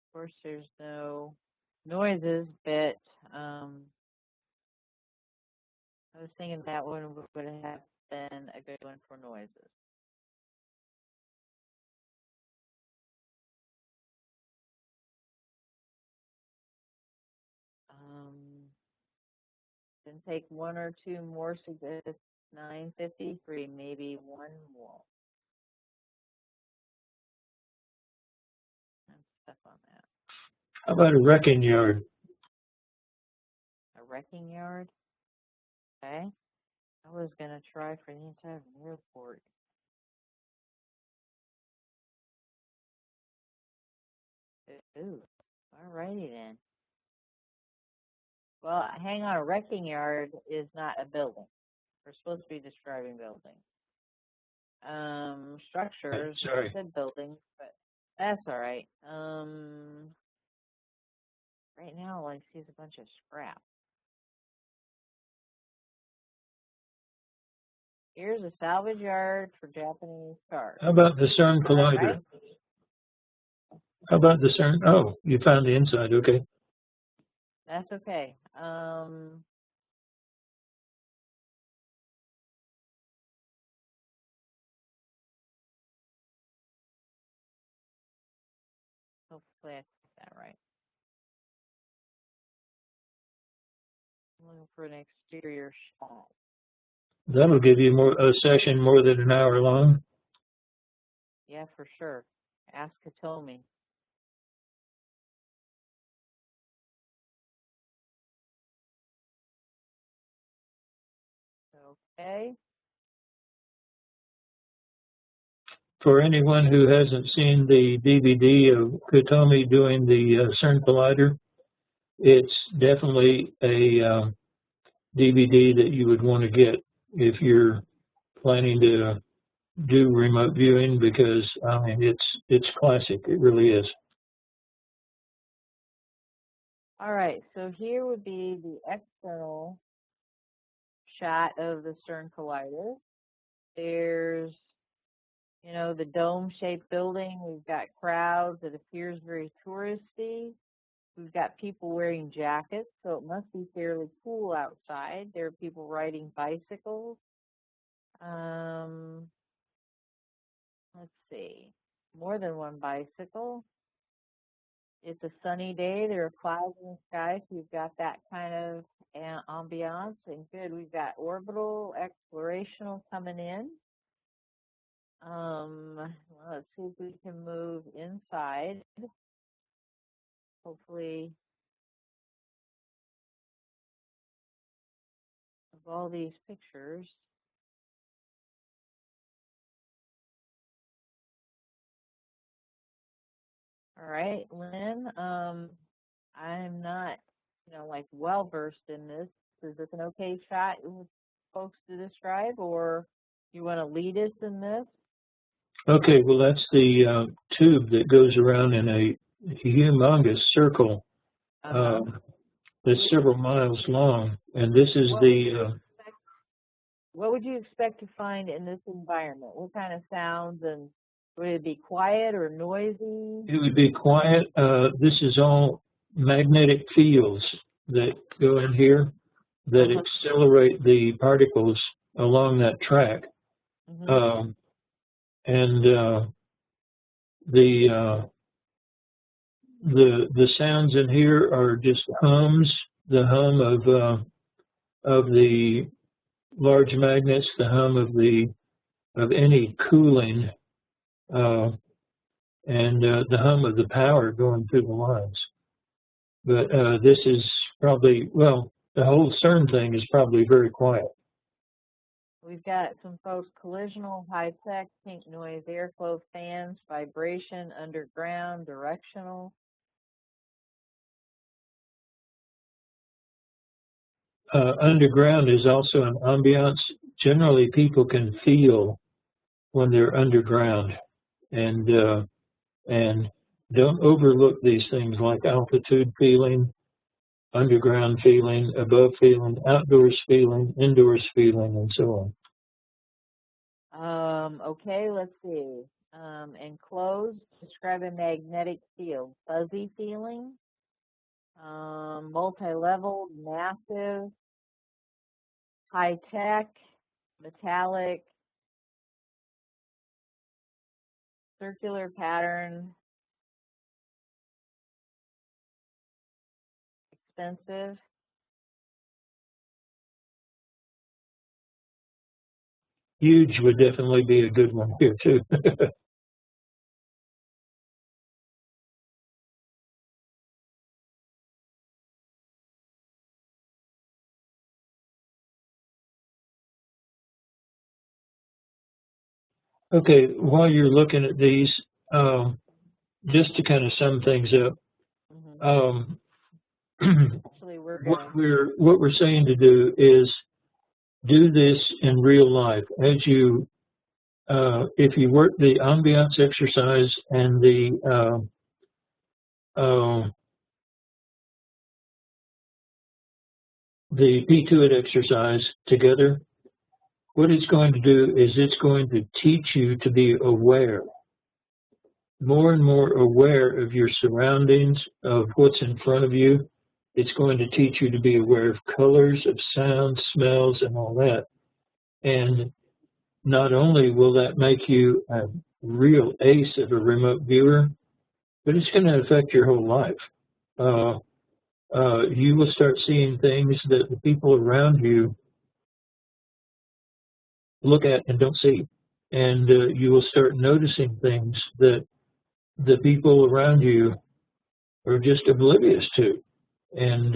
S1: Of course, there's no noises, but I was thinking that one would have been a good one for noises. Can take one or two more suggestions. 9:53, maybe one more. I'm stuck on that.
S2: How about a wrecking yard?
S1: A wrecking yard? Okay. I was going to try for the entire airport. Ooh, alrighty then. Well, hang on. A wrecking yard is not a building. We're supposed to be describing buildings. Structures.
S2: Sorry.
S1: I said buildings, but that's all right. Right now, all I see is a bunch of scrap. Here's a salvage yard for Japanese cars.
S2: How about the CERN collider? Right? How about the CERN? Oh, you found the inside. Okay.
S1: That's okay. Hopefully I got that right. I'm looking for an exterior shot.
S2: That'll give you a session more than an hour long.
S1: Yeah, for sure. Ask Hitomi. Okay.
S2: For anyone who hasn't seen the DVD of Hitomi doing the CERN collider, it's definitely a DVD that you would want to get if you're planning to do remote viewing, because I mean it's classic. It really is.
S1: All right. So here would be the external shot of the CERN collider. There's, the dome-shaped building. We've got crowds. It appears very touristy. We've got people wearing jackets, so it must be fairly cool outside. There are people riding bicycles. Let's see, more than one bicycle. It's a sunny day. There are clouds in the sky, so you've got that kind of ambiance, and good. We've got orbital explorational coming in. Well, let's see if we can move inside. Hopefully, of all these pictures. All right, Lynn, I'm not, like well versed in this. Is this an okay shot with folks to describe, or you want to lead us in this?
S2: Okay, well, that's the tube that goes around in a humongous circle that's several miles long, and this is
S1: what would you expect to find in this environment? What kind of sounds, and would it be quiet or noisy?
S2: It would be quiet. This is all magnetic fields that go in here that accelerate the particles along that track. And the sounds in here are just hums, the hum of the large magnets, the hum of any cooling, and the hum of the power going through the lines. But this is probably, well, the whole CERN thing is probably very quiet.
S1: We've got some folks, collisional, high-tech, pink noise, airflow, fans, vibration, underground, directional.
S2: Underground is also an ambiance. Generally, people can feel when they're underground, and don't overlook these things like altitude feeling, underground feeling, above feeling, outdoors feeling, indoors feeling, and so on.
S1: Okay, let's see. Enclosed, describe a magnetic field. Fuzzy feeling, multi-level, massive, high-tech, metallic, circular pattern, expensive.
S2: Huge would definitely be a good one here, too. Okay, while you're looking at these, just to kind of sum things up,
S1: Actually,
S2: what we're saying to do is do this in real life. As you, if you work the ambiance exercise and the P2IT exercise together, what it's going to do is it's going to teach you to be aware, more and more aware of your surroundings, of what's in front of you. It's going to teach you to be aware of colors, of sounds, smells, and all that. And not only will that make you a real ace of a remote viewer, but it's going to affect your whole life. You will start seeing things that the people around you look at and don't see. And you will start noticing things that the people around you are just oblivious to. And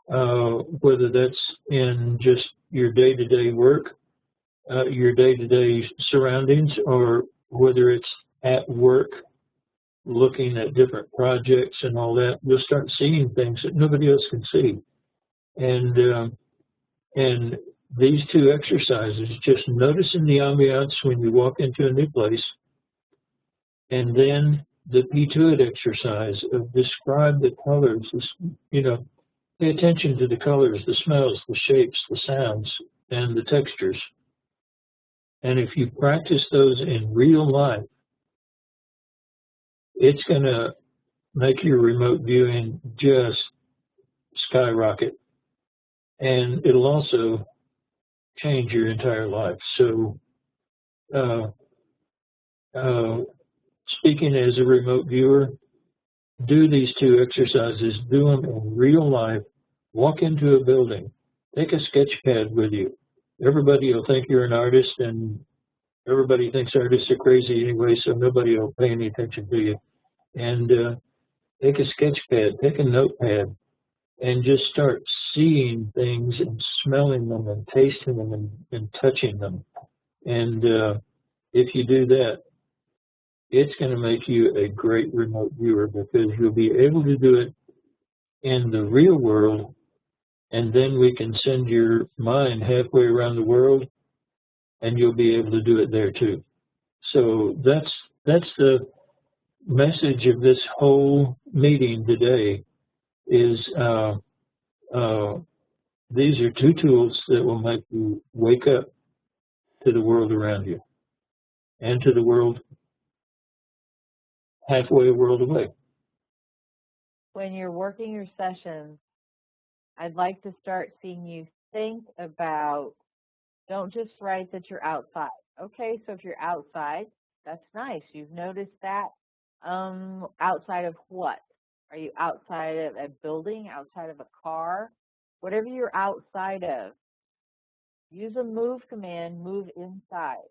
S2: whether that's in just your day-to-day work, your day-to-day surroundings, or whether it's at work, looking at different projects and all that, you'll start seeing things that nobody else can see. And these two exercises, just noticing the ambiance when you walk into a new place, and then the P2IT exercise of describe the colors, pay attention to the colors, the smells, the shapes, the sounds, and the textures. And if you practice those in real life, it's going to make your remote viewing just skyrocket. And it'll also change your entire life. So speaking as a remote viewer, do these two exercises, do them in real life, Walk into a building, take a sketch pad with you. Everybody will think you're an artist, and everybody thinks artists are crazy anyway, so nobody will pay any attention to you. And take a sketch pad, take a notepad, and just start seeing things and smelling them and tasting them and touching them. And if you do that, it's going to make you a great remote viewer because you'll be able to do it in the real world, and then we can send your mind halfway around the world, and you'll be able to do it there too. So that's the message of this whole meeting today is these are two tools that will make you wake up to the world around you and to the world halfway a world away.
S1: When you're working your sessions, I'd like to start seeing you think about, don't just write that you're outside. Okay, so if you're outside, that's nice. You've noticed that. Outside of what? Are you outside of a building, outside of a car? Whatever you're outside of, use a move command, move inside.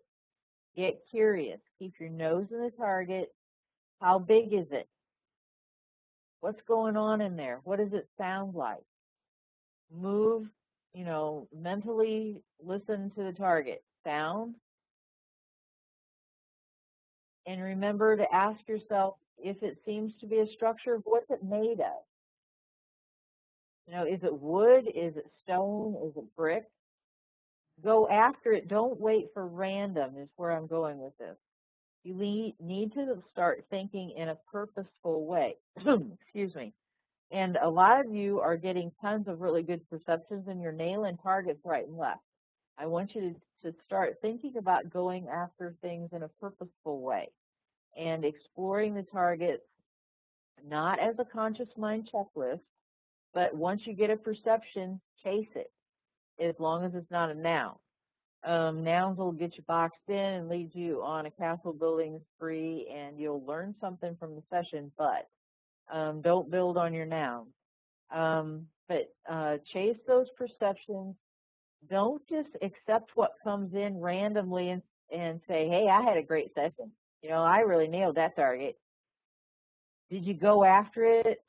S1: Get curious. Keep your nose in the target. How big is it? What's going on in there? What does it sound like? Move, mentally listen to the target. Sound. And remember to ask yourself, if it seems to be a structure, what's it made of? Is it wood? Is it stone? Is it brick? Go after it. Don't wait for random is where I'm going with this. You need to start thinking in a purposeful way. Excuse me. And a lot of you are getting tons of really good perceptions, and you're nailing targets right and left. I want you to start thinking about going after things in a purposeful way and exploring the targets not as a conscious mind checklist, but once you get a perception, chase it, as long as it's not a noun. Nouns will get you boxed in and lead you on a castle building spree, and you'll learn something from the session, but don't build on your nouns. But chase those perceptions. Don't just accept what comes in randomly and say, hey, I had a great session. I really nailed that target. Did you go after it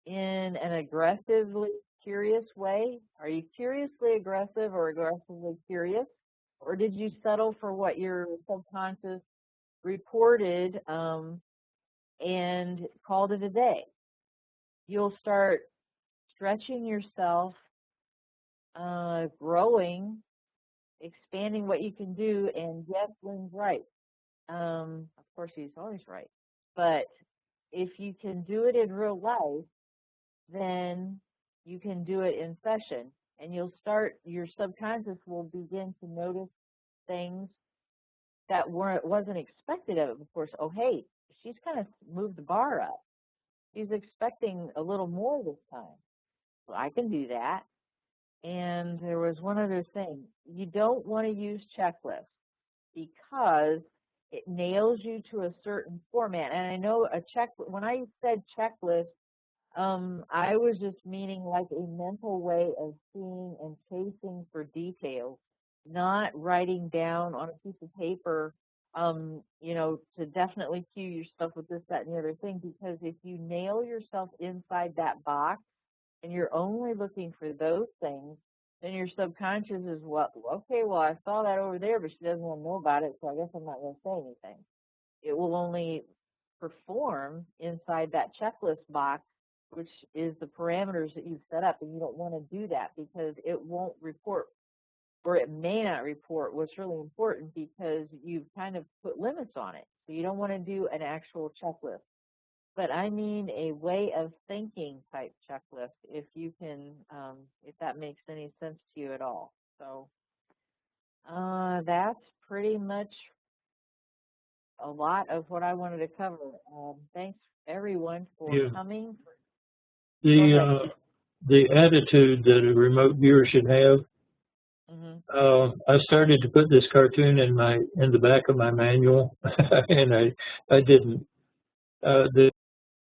S1: in an aggressively curious way? Are you curiously aggressive or aggressively curious? Or did you settle for what your subconscious reported and called it a day? You'll start stretching yourself, growing, expanding what you can do, and yes, Lynn's right. Of course, he's always right. But if you can do it in real life, then you can do it in session. And your subconscious will begin to notice things that wasn't expected of it before. So, oh, hey, she's kind of moved the bar up. She's expecting a little more this time. Well, I can do that. And there was one other thing. You don't want to use checklists because it nails you to a certain format. And I know when I said checklist, I was just meaning like a mental way of seeing and chasing for details, not writing down on a piece of paper, to definitely cue yourself with this, that, and the other thing, because if you nail yourself inside that box and you're only looking for those things, then your subconscious is, okay, well, I saw that over there, but she doesn't want to know about it, so I guess I'm not going to say anything. It will only perform inside that checklist box, which is the parameters that you've set up, and you don't want to do that because it won't report, or it may not report what's really important because you've kind of put limits on it. So you don't want to do an actual checklist. But I mean a way of thinking type checklist, if you can, if that makes any sense to you at all. So that's pretty much a lot of what I wanted to cover. Thanks everyone for coming.
S2: The attitude that a remote viewer should have. I started to put this cartoon in the back of my manual, and I didn't.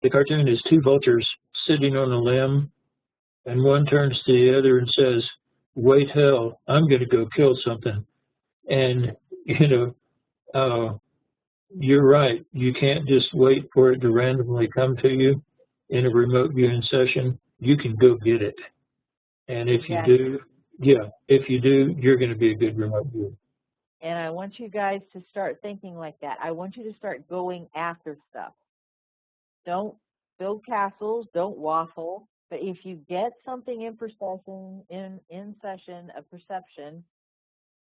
S2: The cartoon is two vultures sitting on a limb, and one turns to the other and says, "Wait, hell, I'm going to go kill something." And you're right. You can't just wait for it to randomly come to you in a remote viewing session. You can go get it. And if you
S1: Exactly.
S2: do, if you do, you're going to be a good remote viewer.
S1: And I want you guys to start thinking like that. I want you to start going after stuff. Don't build castles, don't waffle. But if you get something in session of perception,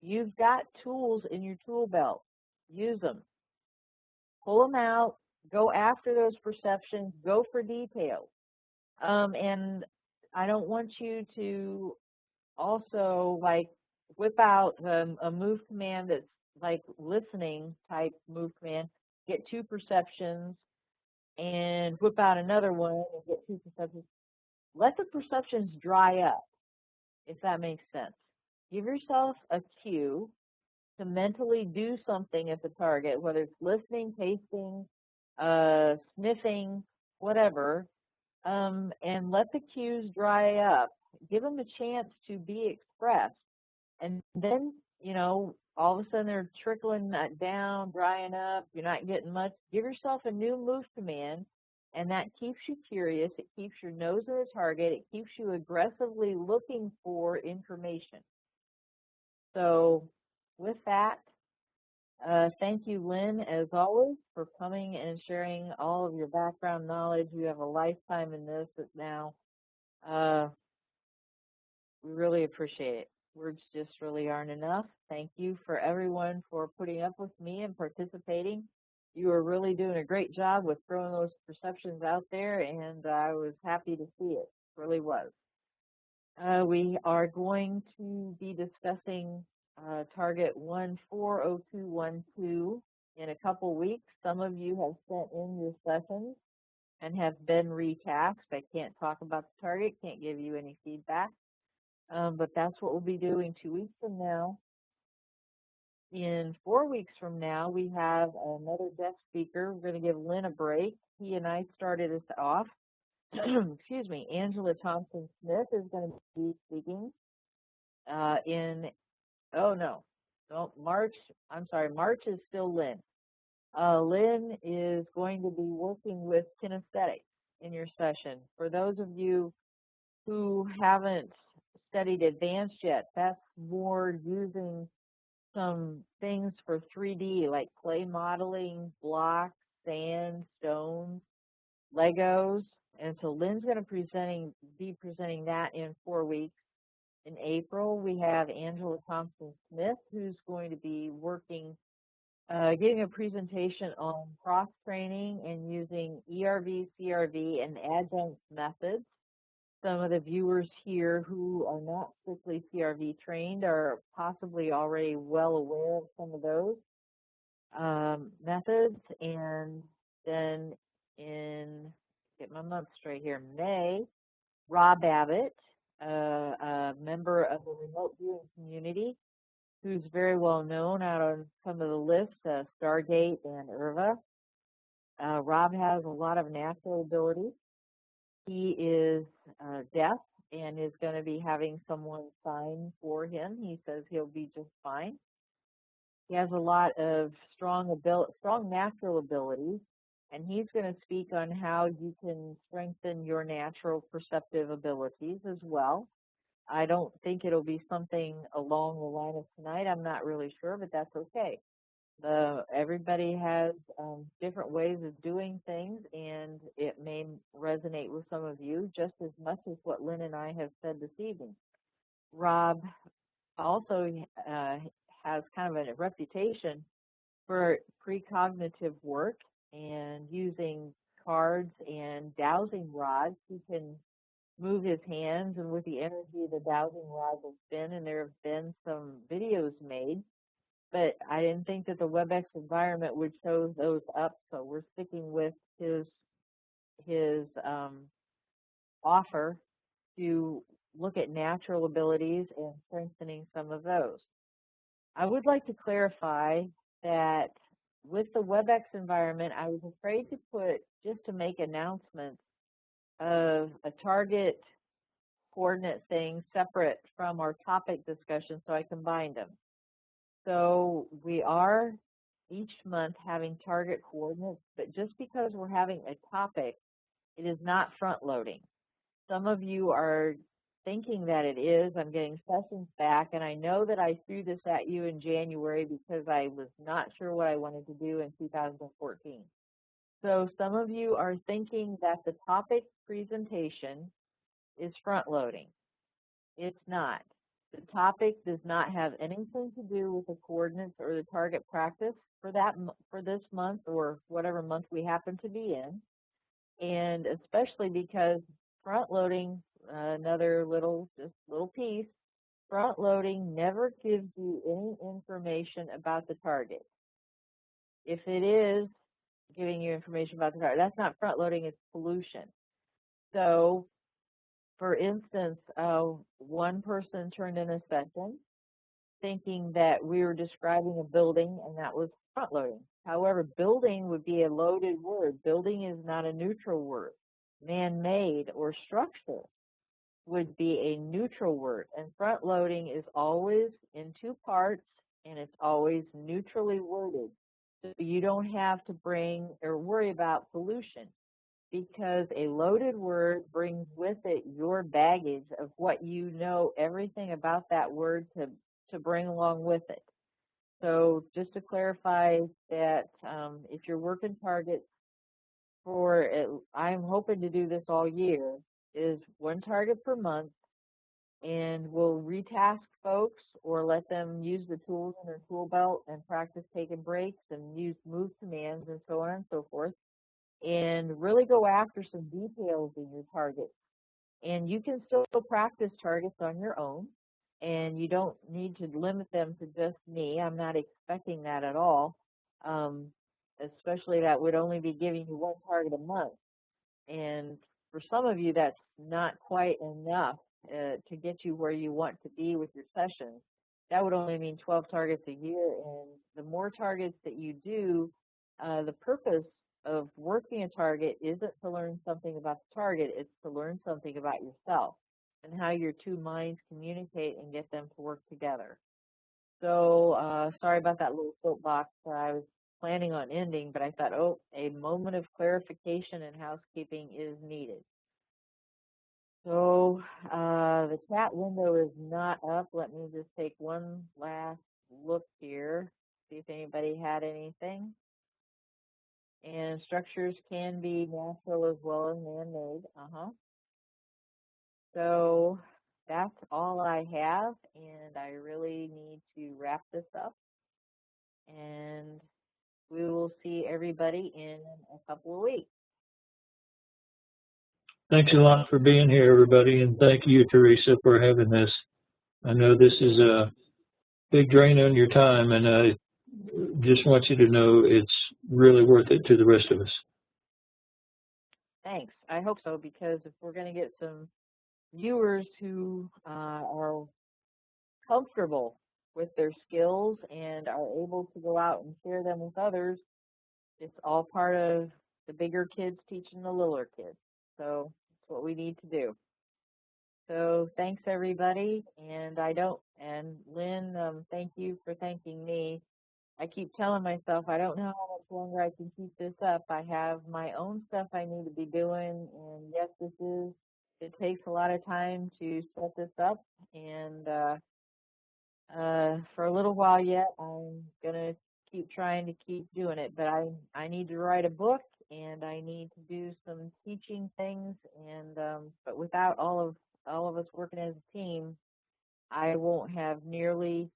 S1: you've got tools in your tool belt. Use them. Pull them out. Go after those perceptions. Go for details. And I don't want you to also like whip out a move command that's like listening type move command. Get two perceptions and whip out another one and get two perceptions. Let the perceptions dry up, if that makes sense. Give yourself a cue to mentally do something at the target, whether it's listening, tasting, sniffing, whatever, and let the cues dry up. Give them a chance to be expressed. And then, all of a sudden they're trickling down, drying up, you're not getting much. Give yourself a new move command, and that keeps you curious. It keeps your nose on the target. It keeps you aggressively looking for information. So with that, thank you, Lynn, as always, for coming and sharing all of your background knowledge. You have a lifetime in this now. We really appreciate it. Words just really aren't enough. Thank you for everyone for putting up with me and participating. You are really doing a great job with throwing those perceptions out there, and I was happy to see it. Really was. We are going to be discussing target 140212 in a couple weeks. Some of you have sent in your sessions and have been retasked. I can't talk about the target, can't give you any feedback, but that's what we'll be doing 2 weeks from now. In 4 weeks from now, we have another guest speaker. We're going to give Lynn a break. He and I started us off. Excuse me, Angela Thompson-Smith is going to be speaking March. I'm sorry, March is still Lynn. Lynn is going to be working with kinesthetics in your session. For those of you who haven't studied advanced yet, that's more using some things for 3D like clay modeling, blocks, sand, stones, Legos. And so Lynn's going to be presenting that in 4 weeks. In April, we have Angela Thompson-Smith, who's going to be giving a presentation on cross-training and using ERV, CRV, and adjunct methods. Some of the viewers here who are not strictly CRV trained are possibly already well aware of some of those methods. And then get my month straight here, May, Rob Abbott, a member of the remote viewing community, who's very well known out on some of the lists, Stargate and IRVA. Rob has a lot of natural ability. He is deaf and is going to be having someone sign for him. He says he'll be just fine. He has a lot of strong natural abilities, and he's going to speak on how you can strengthen your natural perceptive abilities as well. I don't think it'll be something along the line of tonight. I'm not really sure, but that's okay. Everybody has different ways of doing things, and it may resonate with some of you just as much as what Lynn and I have said this evening. Rob also has kind of a reputation for precognitive work and using cards and dowsing rods. He can move his hands, and with the energy the dowsing rod will spin, and there have been some videos made, but I didn't think that the WebEx environment would show those up, so we're sticking with his offer to look at natural abilities and strengthening some of those. I would like to clarify that with the WebEx environment, I was afraid to make announcements of a target coordinate things separate from our topic discussion, so I combined them. So we are each month having target coordinates, but just because we're having a topic, it is not front loading. Some of you are thinking that it is. I'm getting sessions back, and I know that I threw this at you in January because I was not sure what I wanted to do in 2014. So some of you are thinking that the topic presentation is front loading. It's not. The topic does not have anything to do with the coordinates or the target practice for this month or whatever month we happen to be in. And especially because front loading, another little piece, front loading never gives you any information about the target. If it is giving you information about the target, that's not front loading, it's pollution. So, for instance, one person turned in a session thinking that we were describing a building and that was front loading. However, building would be a loaded word. Building is not a neutral word. Man-made or structure would be a neutral word. And front loading is always in two parts and it's always neutrally worded. So you don't have to bring or worry about pollution because a loaded word brings with it your baggage of what you know, everything about that word to bring along with it. So just to clarify that if you're working targets for it, I'm hoping to do this all year, is one target per month, and we'll retask folks or let them use the tools in their tool belt and practice taking breaks and use move commands and so on and so forth, and really go after some details in your targets. And you can still practice targets on your own, and you don't need to limit them to just me. I'm not expecting that at all, especially that would only be giving you one target a month. And for some of you, that's not quite enough to get you where you want to be with your sessions. That would only mean 12 targets a year, and the more targets that you do, the purpose of working a target isn't to learn something about the target, it's to learn something about yourself and how your two minds communicate and get them to work together. So sorry about that little soapbox. I was planning on ending, but I thought, oh, a moment of clarification and housekeeping is needed. So the chat window is not up. Let me just take one last look here, see if anybody had anything. And structures can be natural as well as man-made. So that's all I have, and I really need to wrap this up. And we will see everybody in a couple of weeks.
S2: Thanks a lot for being here, everybody, and thank you, Teresa, for having this. I know this is a big drain on your time, and I just want you to know it's really worth it to the rest of us.
S1: Thanks. I hope so, because if we're going to get some viewers who are comfortable with their skills and are able to go out and share them with others, it's all part of the bigger kids teaching the littler kids. So that's what we need to do. So thanks, everybody. And Lynn, thank you for thanking me. I keep telling myself I don't know how much longer I can keep this up. I have my own stuff I need to be doing, and yes, it takes a lot of time to set this up, and for a little while yet, I'm gonna keep trying to keep doing it. But I need to write a book, and I need to do some teaching things, and but without all of us working as a team, I won't have nearly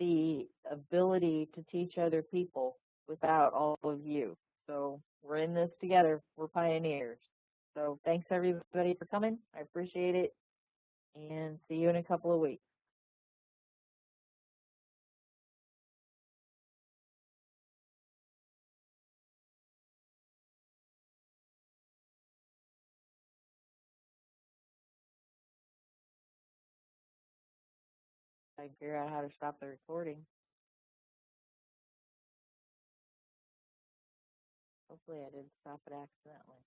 S1: the ability to teach other people without all of you. So we're in this together. We're pioneers. So thanks everybody for coming. I appreciate it. And see you in a couple of weeks. I can figure out how to stop the recording. Hopefully I didn't stop it accidentally.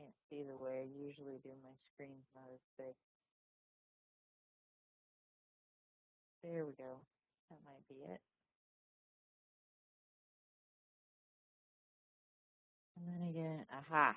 S1: Can't see the way I usually do. My screen's not as big. There we go. That might be it. And then again, aha.